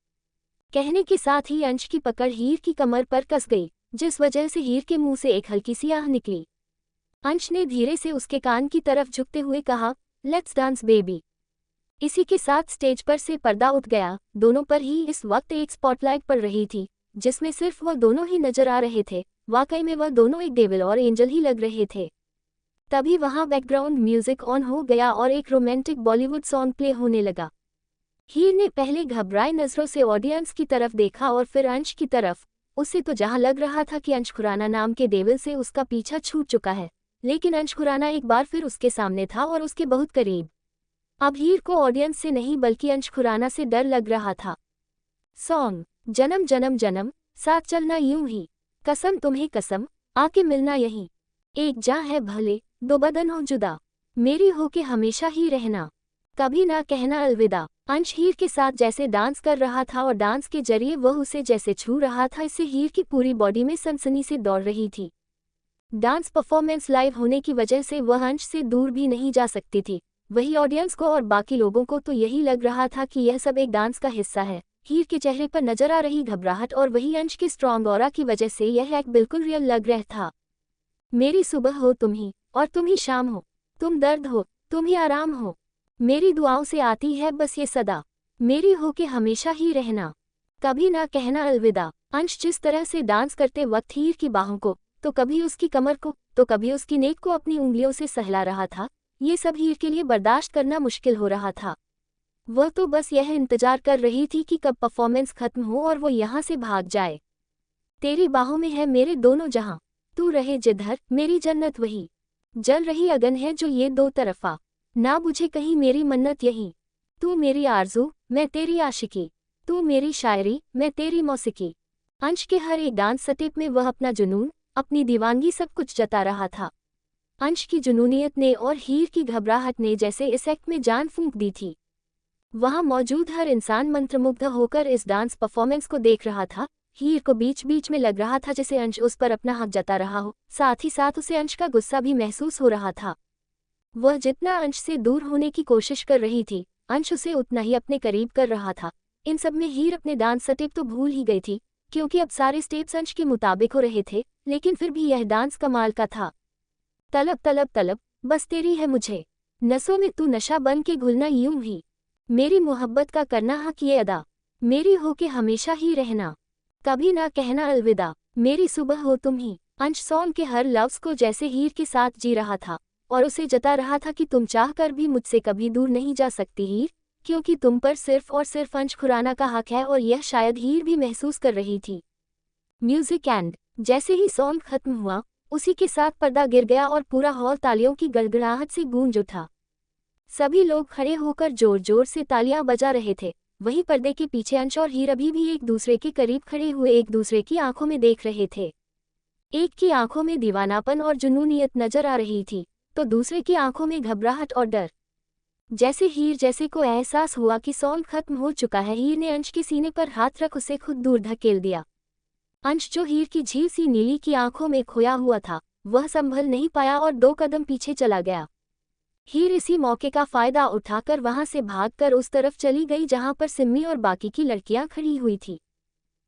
कहने के साथ ही अंश की पकड़ हीर की कमर पर कस गई, जिस वजह से हीर के मुंह से एक हल्की सी आह निकली। अंश ने धीरे से उसके कान की तरफ झुकते हुए कहा, लेट्स डांस बेबी। इसी के साथ स्टेज पर से पर्दा उठ गया। दोनों पर ही इस वक्त एक स्पॉटलाइट पड़ रही थी जिसमें सिर्फ वह दोनों ही नजर आ रहे थे। वाकई में वह दोनों एक डेविल और एंजल ही लग रहे थे। तभी वहां बैकग्राउंड म्यूजिक ऑन हो गया और एक रोमांटिक बॉलीवुड सॉन्ग प्ले होने लगा। हीर ने पहले घबराए नजरों से ऑडियंस की तरफ देखा और फिर अंश की तरफ। उसे तो जहां लग रहा था कि अंश खुराना नाम के डेविल से उसका पीछा छूट चुका है, लेकिन अंश खुराना एक बार फिर उसके सामने था और उसके बहुत करीब। अब हीर को ऑडियंस से नहीं बल्कि अंश खुराना से डर लग रहा था। सॉन्ग जन्म जन्म जन्म, साथ चलना यूं ही, कसम तुम्हें कसम, आके मिलना यहीं, एक जान है भले दो बदन हो जुदा, मेरी हो के हमेशा ही रहना, कभी ना कहना अलविदा। अंश हीर के साथ जैसे डांस कर रहा था और डांस के जरिए वह उसे जैसे छू रहा था, इससे हीर की पूरी बॉडी में सनसनी से दौड़ रही थी। डांस परफॉर्मेंस लाइव होने की वजह से वह अंश से दूर भी नहीं जा सकती थी। वही ऑडियंस को और बाकी लोगों को तो यही लग रहा था कि यह सब एक डांस का हिस्सा है। हीर के चेहरे पर नजर आ रही घबराहट और वही अंश के स्ट्रॉन्ग ऑरा की वजह से यह एक्ट बिल्कुल रियल लग रहा था। मेरी सुबह हो तुम ही और तुम ही शाम हो, तुम दर्द हो तुम ही आराम हो, मेरी दुआओं से आती है बस ये सदा, मेरी हो के हमेशा ही रहना, कभी ना कहना अलविदा। अंश जिस तरह से डांस करते वक्त हीर की बाहों को, तो कभी उसकी कमर को, तो कभी उसकी नेक को अपनी उंगलियों से सहला रहा था, ये सब हीर के लिए बर्दाश्त करना मुश्किल हो रहा था। वह तो बस यह इंतजार कर रही थी कि कब परफॉर्मेंस खत्म हो और वो यहाँ से भाग जाए। तेरी बाहों में है मेरे दोनों जहां, तू रहे जिधर मेरी जन्नत वही, जल रही अगन है जो ये दो तरफा, ना बुझे कहीं मेरी मन्नत यही, तू मेरी आरज़ू मैं तेरी आशिकी, तू मेरी शायरी मैं तेरी मौसीकी। अंश के हर एक डांस स्टेप में वह अपना जुनून, अपनी दीवानगी सब कुछ जता रहा था। अंश की जुनूनियत ने और हीर की घबराहट ने जैसे इस एक्ट में जान फूंक दी थी। वहां मौजूद हर इंसान मंत्रमुग्ध होकर इस डांस परफॉर्मेंस को देख रहा था। हीर को बीच बीच में लग रहा था जैसे अंश उस पर अपना हक जता रहा हो, साथ ही साथ उसे अंश का गुस्सा भी महसूस हो रहा था। वह जितना अंश से दूर होने की कोशिश कर रही थी, अंश उसे उतना ही अपने करीब कर रहा था। इन सब में हीर अपने डांस स्टेप तो भूल ही गई थी, क्योंकि अब सारे स्टेप्स अंश के मुताबिक हो रहे थे, लेकिन फिर भी यह डांस कमाल का था। तलब तलब तलब बस तेरी है मुझे, नसों में तू नशा बन के घुलना यूं ही, मेरी मोहब्बत का करना हक ये अदा, मेरी हो के हमेशा ही रहना, कभी ना कहना अलविदा, मेरी सुबह हो तुम ही। अंश सॉन्ग के हर लफ्ज को जैसे हीर के साथ जी रहा था और उसे जता रहा था कि तुम चाह कर भी मुझसे कभी दूर नहीं जा सकती हीर, क्योंकि तुम पर सिर्फ और सिर्फ अंश खुराना का हक है, और यह शायद हीर भी महसूस कर रही थी। म्यूजिक एंड जैसे ही सॉन्ग खत्म हुआ, उसी के साथ पर्दा गिर गया और पूरा हॉल तालियों की गड़गड़ाहट से गूंज उठा। सभी लोग खड़े होकर जोर जोर से तालियां बजा रहे थे। वहीं पर्दे के पीछे अंश और हीर अभी भी एक दूसरे के करीब खड़े हुए एक दूसरे की आंखों में देख रहे थे। एक की आंखों में दीवानापन और जुनूनियत नजर आ रही थी, तो दूसरे की आंखों में घबराहट और डर। जैसे को एहसास हुआ कि सॉन्ग खत्म हो चुका है, हीर ने अंश के सीने पर हाथ रख उसे खुद दूर धकेल दिया। अंश जो हीर की झील सी नीली की आंखों में खोया हुआ था, वह संभल नहीं पाया और 2 कदम पीछे चला गया। हीर इसी मौके का फायदा उठाकर वहां से भागकर उस तरफ चली गई जहां पर सिम्मी और बाकी की लड़कियां खड़ी हुई थी,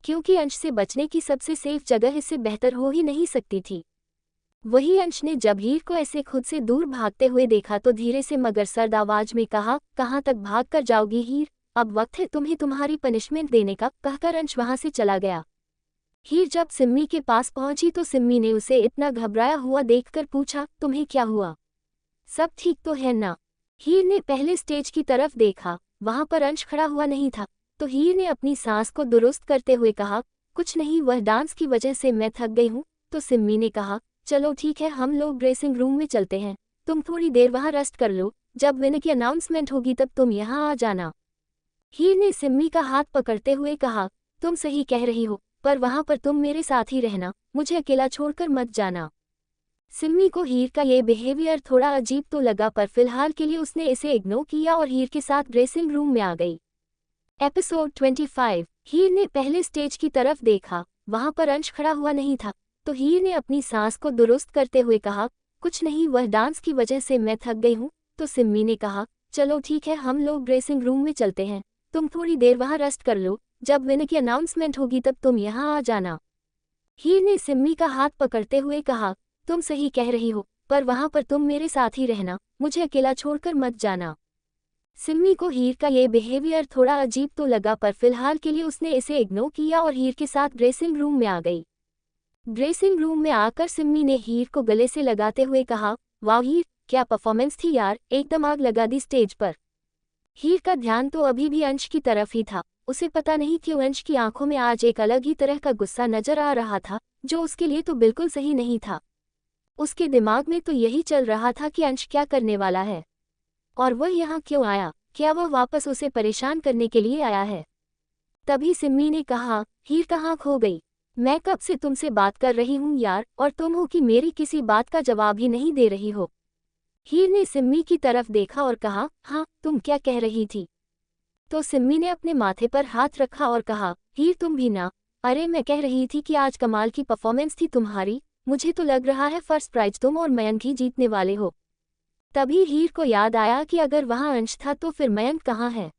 क्योंकि अंश से बचने की सबसे सेफ जगह इससे बेहतर हो ही नहीं सकती थी। वही अंश ने जब हीर को ऐसे खुद से दूर भागते हुए देखा तो धीरे से मगर सर्द आवाज में कहा, कहाँ तक भाग कर जाओगी हीर, अब वक्त है तुम्हें तुम्हारी पनिशमेंट देने का, कहकर अंश वहां से चला गया। हीर जब सिम्मी के पास पहुंची तो सिम्मी ने उसे इतना घबराया हुआ देखकर पूछा, तुम्हें क्या हुआ, सब ठीक तो है ना। हीर ने पहले स्टेज की तरफ देखा, वहां पर अंश खड़ा हुआ नहीं था, तो हीर ने अपनी सांस को दुरुस्त करते हुए कहा, कुछ नहीं, वह डांस की वजह से मैं थक गई हूँ। तो सिम्मी ने कहा, चलो ठीक है, हम लोग ड्रेसिंग रूम में चलते हैं, तुम थोड़ी देर वहां रेस्ट कर लो, जब विनर की अनाउंसमेंट होगी तब तुम यहाँ आ जाना। हीर ने सिम्मी का हाथ पकड़ते हुए कहा, तुम सही कह रही हो, पर वहां पर तुम मेरे साथ ही रहना, मुझे अकेला छोड़कर मत जाना। सिम्मी को हीर का ये बिहेवियर थोड़ा अजीब तो लगा, पर फिलहाल के लिए उसने इसे इग्नोर किया और हीर के साथ ड्रेसिंग रूम में आ गई। एपिसोड 25। हीर ने पहले स्टेज की तरफ देखा, वहां पर अंश खड़ा हुआ नहीं था, तो हीर ने अपनी सांस को दुरुस्त करते हुए कहा, कुछ नहीं, वह डांस की वजह से मैं थक गई हूँ। तो सिम्मी ने कहा, चलो ठीक है, हम लोग ड्रेसिंग रूम में चलते हैं, तुम थोड़ी देर वहां रेस्ट कर लो, जब विनर की अनाउंसमेंट होगी तब तुम यहाँ आ जाना। हीर ने सिम्मी का हाथ पकड़ते हुए कहा, तुम सही कह रही हो, पर वहाँ पर तुम मेरे साथ ही रहना, मुझे अकेला छोड़कर मत जाना। सिम्मी को हीर का ये बिहेवियर थोड़ा अजीब तो लगा, पर फिलहाल के लिए उसने इसे इग्नोर किया और हीर के साथ ड्रेसिंग रूम में आ गई। ड्रेसिंग रूम में आकर सिम्मी ने हीर को गले से लगाते हुए कहा, वाह हीर, क्या परफॉर्मेंस थी यार, एकदम आग लगा दी स्टेज पर। हीर का ध्यान तो अभी भी अंश की तरफ ही था। उसे पता नहीं क्यों अंश की आंखों में आज एक अलग ही तरह का गुस्सा नजर आ रहा था, जो उसके लिए तो बिल्कुल सही नहीं था। उसके दिमाग में तो यही चल रहा था कि अंश क्या करने वाला है और वह यहाँ क्यों आया, क्या वह वापस उसे परेशान करने के लिए आया है। तभी सिम्मी ने कहा, हीर कहाँ खो गई? मैं कब से तुमसे बात कर रही हूँ यार, और तुम हो कि मेरी किसी बात का जवाब ही नहीं दे रही हो। हीर ने सिम्मी की तरफ देखा और कहा, हाँ तुम क्या कह रही थी? तो सिम्मी ने अपने माथे पर हाथ रखा और कहा, हीर तुम भी ना। अरे मैं कह रही थी कि आज कमाल की परफॉर्मेंस थी तुम्हारी, मुझे तो लग रहा है फर्स्ट प्राइज तुम और मयंक ही जीतने वाले हो। तभी हीर को याद आया कि अगर वहाँ अंश था तो फिर मयंक कहाँ है।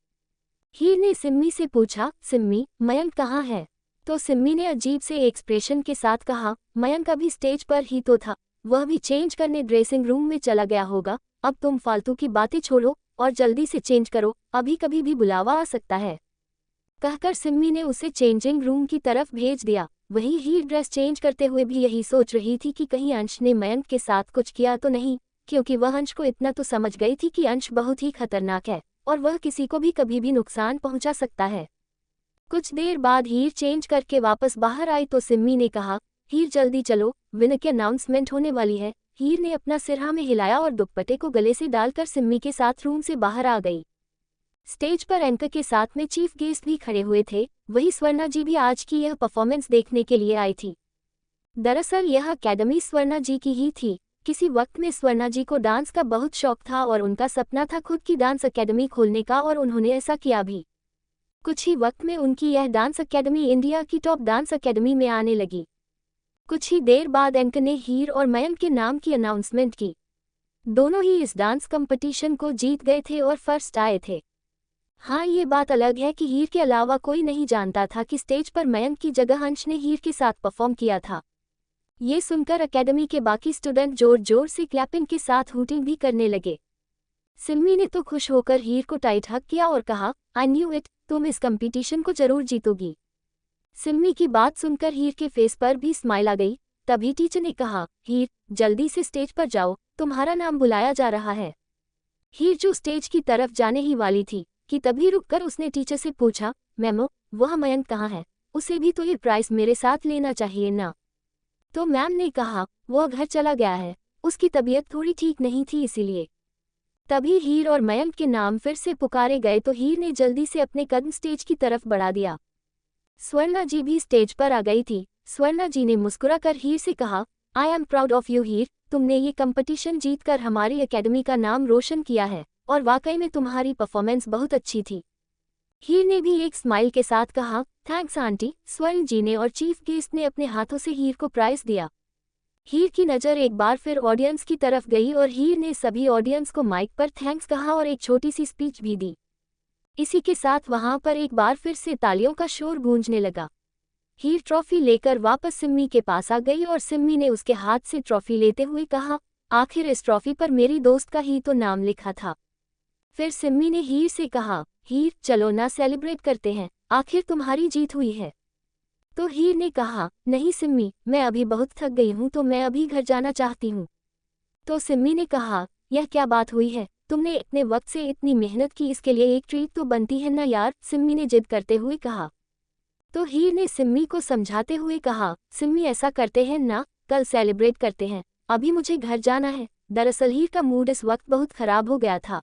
हीर ने सिम्मी से पूछा, सिम्मी मयंक कहाँ है? तो सिम्मी ने अजीब से एक्सप्रेशन के साथ कहा, मयंक अभी स्टेज पर ही तो था, वह भी चेंज करने ड्रेसिंग रूम में चला गया होगा। अब तुम फालतू की बातें छोड़ो और जल्दी से चेंज करो, अभी कभी भी बुलावा आ सकता है। कहकर सिम्मी ने उसे चेंजिंग रूम की तरफ भेज दिया। वहीं हीर ड्रेस चेंज करते हुए भी यही सोच रही थी कि कहीं अंश ने मयंक के साथ कुछ किया तो नहीं, क्योंकि वह अंश को इतना तो समझ गई थी कि अंश बहुत ही खतरनाक है और वह किसी को भी कभी भी नुकसान पहुंचा सकता है। कुछ देर बाद हीर चेंज करके वापस बाहर आई तो सिम्मी ने कहा, हीर जल्दी चलो, विनर की अनाउंसमेंट होने वाली है। हीर ने अपना सिर हाँ में हिलाया और दुपट्टे को गले से डालकर सिम्मी के साथ रूम से बाहर आ गई। स्टेज पर एंकर के साथ में चीफ गेस्ट भी खड़े हुए थे। वही स्वर्णा जी भी आज की यह परफॉर्मेंस देखने के लिए आई थी। दरअसल यह अकेडमी स्वर्णा जी की ही थी। किसी वक्त में स्वर्णा जी को डांस का बहुत शौक था और उनका सपना था खुद की डांस अकेडमी खोलने का, और उन्होंने ऐसा किया भी। कुछ ही वक्त में उनकी यह डांस अकेडमी इंडिया की टॉप डांस अकेडमी में आने लगी। कुछ ही देर बाद एंकर ने हीर और मयंक के नाम की अनाउंसमेंट की। दोनों ही इस डांस कंपटीशन को जीत गए थे और फर्स्ट आए थे। हाँ, ये बात अलग है कि हीर के अलावा कोई नहीं जानता था कि स्टेज पर मयंक की जगह अंश ने हीर के साथ परफॉर्म किया था। ये सुनकर अकेडमी के बाकी स्टूडेंट जोर जोर से क्लैपिंग के साथ हूटिंग भी करने लगे। सिम्मी ने तो खुश होकर हीर को टाइट हग किया और कहा, आई न्यू इट, तुम इस कंपटीशन को जरूर जीतोगी। सिम्मी की बात सुनकर हीर के फेस पर भी स्माइल आ गई। तभी टीचर ने कहा, हीर जल्दी से स्टेज पर जाओ, तुम्हारा नाम बुलाया जा रहा है। हीर जो स्टेज की तरफ जाने ही वाली थी कि तभी रुककर उसने टीचर से पूछा, मैम वह मयंक कहाँ है? उसे भी तो ये प्राइज मेरे साथ लेना चाहिए ना। तो मैम ने कहा, वह घर चला गया है, उसकी तबीयत थोड़ी ठीक नहीं थी इसीलिए। तभी हीर और मयंक के नाम फिर से पुकारे गए तो हीर ने जल्दी से अपने कदम स्टेज की तरफ बढ़ा दिया। स्वर्णा जी भी स्टेज पर आ गई थी। स्वर्णा जी ने मुस्कुराकर हीर से कहा, I am proud of you Heer, तुमने ये कंपटीशन जीतकर हमारी एकेडमी का नाम रोशन किया है और वाकई में तुम्हारी परफॉर्मेंस बहुत अच्छी थी। हीर ने भी एक स्माइल के साथ कहा, थैंक्स आंटी। स्वर्ण जी ने और चीफ गेस्ट ने अपने हाथों से हीर को प्राइज दिया। हीर की नज़र एक बार फिर ऑडियंस की तरफ गई और हीर ने सभी ऑडियंस को माइक पर थैंक्स कहा और एक छोटी सी स्पीच भी दी। इसी के साथ वहां पर एक बार फिर से तालियों का शोर गूंजने लगा। हीर ट्रॉफी लेकर वापस सिम्मी के पास आ गई और सिम्मी ने उसके हाथ से ट्रॉफी लेते हुए कहा, आखिर इस ट्रॉफी पर मेरी दोस्त का ही तो नाम लिखा था। फिर सिम्मी ने हीर से कहा, हीर चलो ना सेलिब्रेट करते हैं, आखिर तुम्हारी जीत हुई है। तो हीर ने कहा, नहीं सिम्मी, मैं अभी बहुत थक गई हूँ तो मैं अभी घर जाना चाहती हूँ। तो सिम्मी ने कहा, यह क्या बात हुई है, तुमने इतने वक्त से इतनी मेहनत की, इसके लिए एक ट्रीट तो बनती है ना यार, सिम्मी ने जिद करते हुए कहा। तो हीर ने सिम्मी को समझाते हुए कहा, सिम्मी ऐसा करते हैं ना, कल सेलिब्रेट करते हैं, अभी मुझे घर जाना है। दरअसल हीर का मूड इस वक्त बहुत खराब हो गया था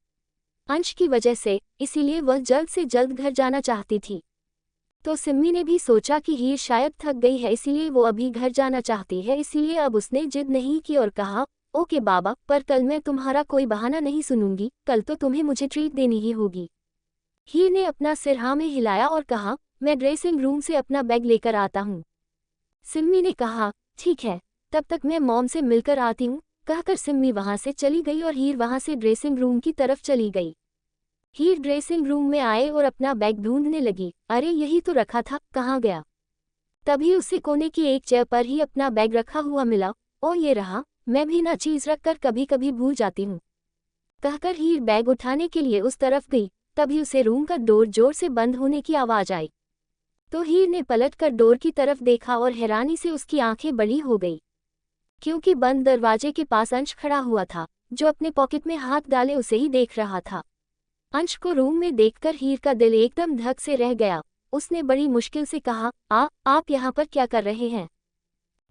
अंश की वजह से, इसीलिए वह जल्द से जल्द घर जाना चाहती थी। तो सिम्मी ने भी सोचा कि हीर शायद थक गई है इसीलिए वो अभी घर जाना चाहती है, इसीलिए अब उसने जिद नहीं की और कहा, ओके बाबा, पर कल मैं तुम्हारा कोई बहाना नहीं सुनूंगी, कल तो तुम्हें मुझे ट्रीट देनी ही होगी। हीर ने अपना सिर हाँ में हिलाया और कहा, मैं ड्रेसिंग रूम से अपना बैग लेकर आता हूँ। सिम्मी ने कहा, ठीक है, तब तक मैं मॉम से मिलकर आती हूँ। कहकर सिम्मी वहां से चली गई और हीर वहां से ड्रेसिंग रूम की तरफ चली गई। हीर ड्रेसिंग रूम में आए और अपना बैग ढूंढने लगी। अरे यही तो रखा था, कहाँ गया? तभी उसे कोने की एक चेयर पर ही अपना बैग रखा हुआ मिला। ओ ये रहा, मैं भी ना चीज रखकर कभी कभी भूल जाती हूँ, कहकर हीर बैग उठाने के लिए उस तरफ गई। तभी उसे रूम का डोर जोर से बंद होने की आवाज आई। तो हीर ने पलटकर डोर की तरफ देखा और हैरानी से उसकी आंखें बड़ी हो गई, क्योंकि बंद दरवाजे के पास अंश खड़ा हुआ था, जो अपने पॉकेट में हाथ डाले उसे ही देख रहा था। अंश को रूम में देखकर हीर का दिल एकदम धक से रह गया। उसने बड़ी मुश्किल से कहा, आप यहाँ पर क्या कर रहे हैं?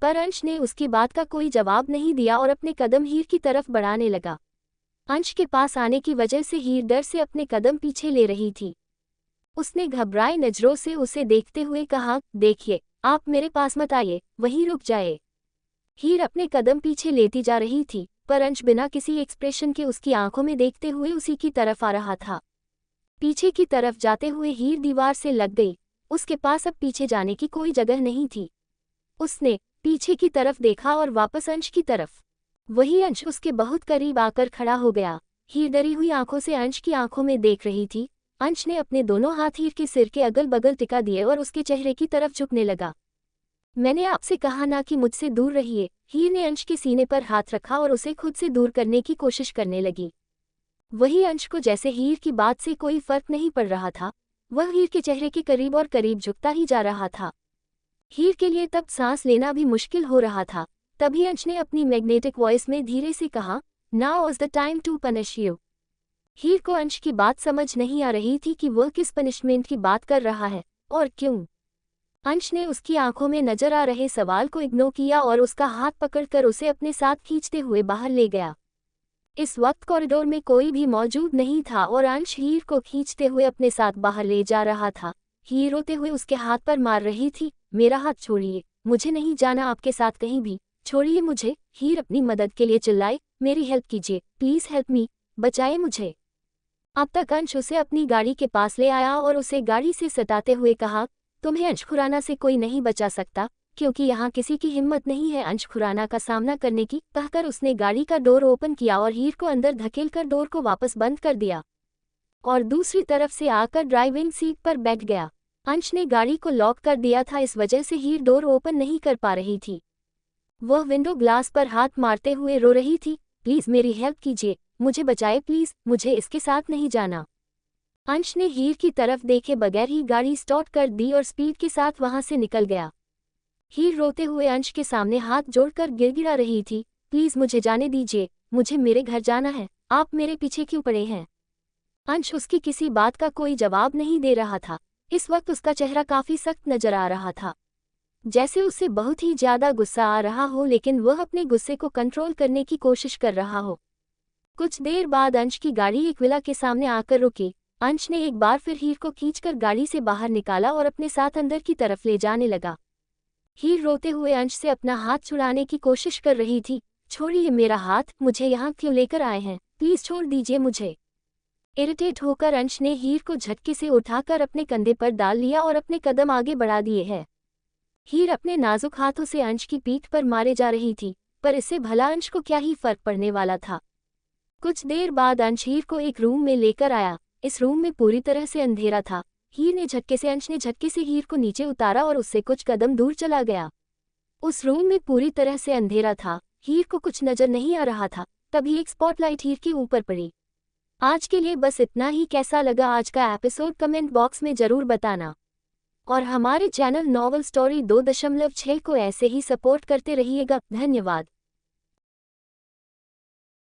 पर अंश ने उसकी बात का कोई जवाब नहीं दिया और अपने कदम हीर की तरफ बढ़ाने लगा। अंश के पास आने की वजह से हीर डर से अपने कदम पीछे ले रही थी। उसने घबराई नजरों से उसे देखते हुए कहा, देखिए, आप मेरे पास मत आइए, वहीं रुक जाए। हीर अपने कदम पीछे लेती जा रही थी, पर अंश बिना किसी एक्सप्रेशन के उसकी आंखों में देखते हुए उसी की तरफ आ रहा था। पीछे की तरफ जाते हुए हीर दीवार से लग गई। उसके पास अब पीछे जाने की कोई जगह नहीं थी। उसने पीछे की तरफ देखा और वापस अंश की तरफ। वही अंश उसके बहुत करीब आकर खड़ा हो गया। हीर डरी हुई आंखों से अंश की आंखों में देख रही थी। अंश ने अपने दोनों हाथ हीर के सिर के अगल बगल टिका दिए और उसके चेहरे की तरफ झुकने लगा। मैंने आपसे कहा ना कि मुझसे दूर रहिए। हीर ने अंश के सीने पर हाथ रखा और उसे खुद से दूर करने की कोशिश करने लगी। वही अंश को जैसे हीर की बात से कोई फर्क नहीं पड़ रहा था। वह हीर के चेहरे के करीब और करीब झुकता ही जा रहा था। हीर के लिए तब सांस लेना भी मुश्किल हो रहा था। तभी अंश ने अपनी मैग्नेटिक वॉइस में धीरे से कहा, now is the time to punish you. Heer को अंश की बात समझ नहीं आ रही थी कि वह किस पनिशमेंट की बात कर रहा है और क्यों। अंश ने उसकी आंखों में नजर आ रहे सवाल को इग्नोर किया और उसका हाथ पकड़कर उसे अपने साथ खींचते हुए बाहर ले गया। इस वक्त कॉरिडोर में कोई भी मौजूद नहीं था और अंश हीर को खींचते हुए अपने साथ बाहर ले जा रहा था। हीर रोते हुए उसके हाथ पर मार रही थी, मेरा हाथ छोड़िए, मुझे नहीं जाना आपके साथ कहीं भी, छोड़िए मुझे। हीर अपनी मदद के लिए चिल्लाई, मेरी हेल्प कीजिए, प्लीज हेल्प मी, बचाए मुझे। अब तक अंश उसे अपनी गाड़ी के पास ले आया और उसे गाड़ी से सताते हुए कहा, तुम्हें अंश खुराना से कोई नहीं बचा सकता, क्योंकि यहाँ किसी की हिम्मत नहीं है अंश खुराना का सामना करने की। कहकर उसने गाड़ी का डोर ओपन किया और हीर को अंदर धकेलकर डोर को वापस बंद कर दिया और दूसरी तरफ से आकर ड्राइविंग सीट पर बैठ गया। अंश ने गाड़ी को लॉक कर दिया था, इस वजह से हीर डोर ओपन नहीं कर पा रही थी। वह विंडो ग्लास पर हाथ मारते हुए रो रही थी, प्लीज मेरी हेल्प कीजिए, मुझे बचाए प्लीज, मुझे इसके साथ नहीं जाना। अंश ने हीर की तरफ देखे बगैर ही गाड़ी स्टार्ट कर दी और स्पीड के साथ वहां से निकल गया। हीर रोते हुए अंश के सामने हाथ जोड़कर गिड़गिड़ा रही थी, प्लीज मुझे जाने दीजिए, मुझे मेरे घर जाना है, आप मेरे पीछे क्यों पड़े हैं? अंश उसकी किसी बात का कोई जवाब नहीं दे रहा था। इस वक्त उसका चेहरा काफी सख्त नजर आ रहा था, जैसे उसे बहुत ही ज्यादा गुस्सा आ रहा हो, लेकिन वह अपने गुस्से को कंट्रोल करने की कोशिश कर रहा हो। कुछ देर बाद अंश की गाड़ी एक विला के सामने आकर रुकी। अंश ने एक बार फिर हीर को खींचकर गाड़ी से बाहर निकाला और अपने साथ अंदर की तरफ ले जाने लगा। हीर रोते हुए अंश से अपना हाथ छुड़ाने की कोशिश कर रही थी, छोड़िए मेरा हाथ, मुझे यहाँ क्यों लेकर आए हैं, प्लीज छोड़ दीजिए मुझे। इरिटेट होकर अंश ने हीर को झटके से उठाकर अपने कंधे पर डाल लिया और अपने कदम आगे बढ़ा दिए हैं। हीर अपने नाजुक हाथों से अंश की पीठ पर मारे जा रही थी, पर इससे भला अंश को क्या ही फर्क पड़ने वाला था। कुछ देर बाद अंश हीर को एक रूम में लेकर आया। इस रूम में पूरी तरह से अंधेरा था। अंश ने झटके से हीर को नीचे उतारा और उससे कुछ कदम दूर चला गया। उस रूम में पूरी तरह से अंधेरा था, हीर को कुछ नजर नहीं आ रहा था। तभी एक स्पॉटलाइट हीर के ऊपर पड़ी। आज के लिए बस इतना ही। कैसा लगा आज का एपिसोड कमेंट बॉक्स में जरूर बताना और हमारे चैनल नॉवल स्टोरी 2.6 को ऐसे ही सपोर्ट करते रहिएगा। धन्यवाद।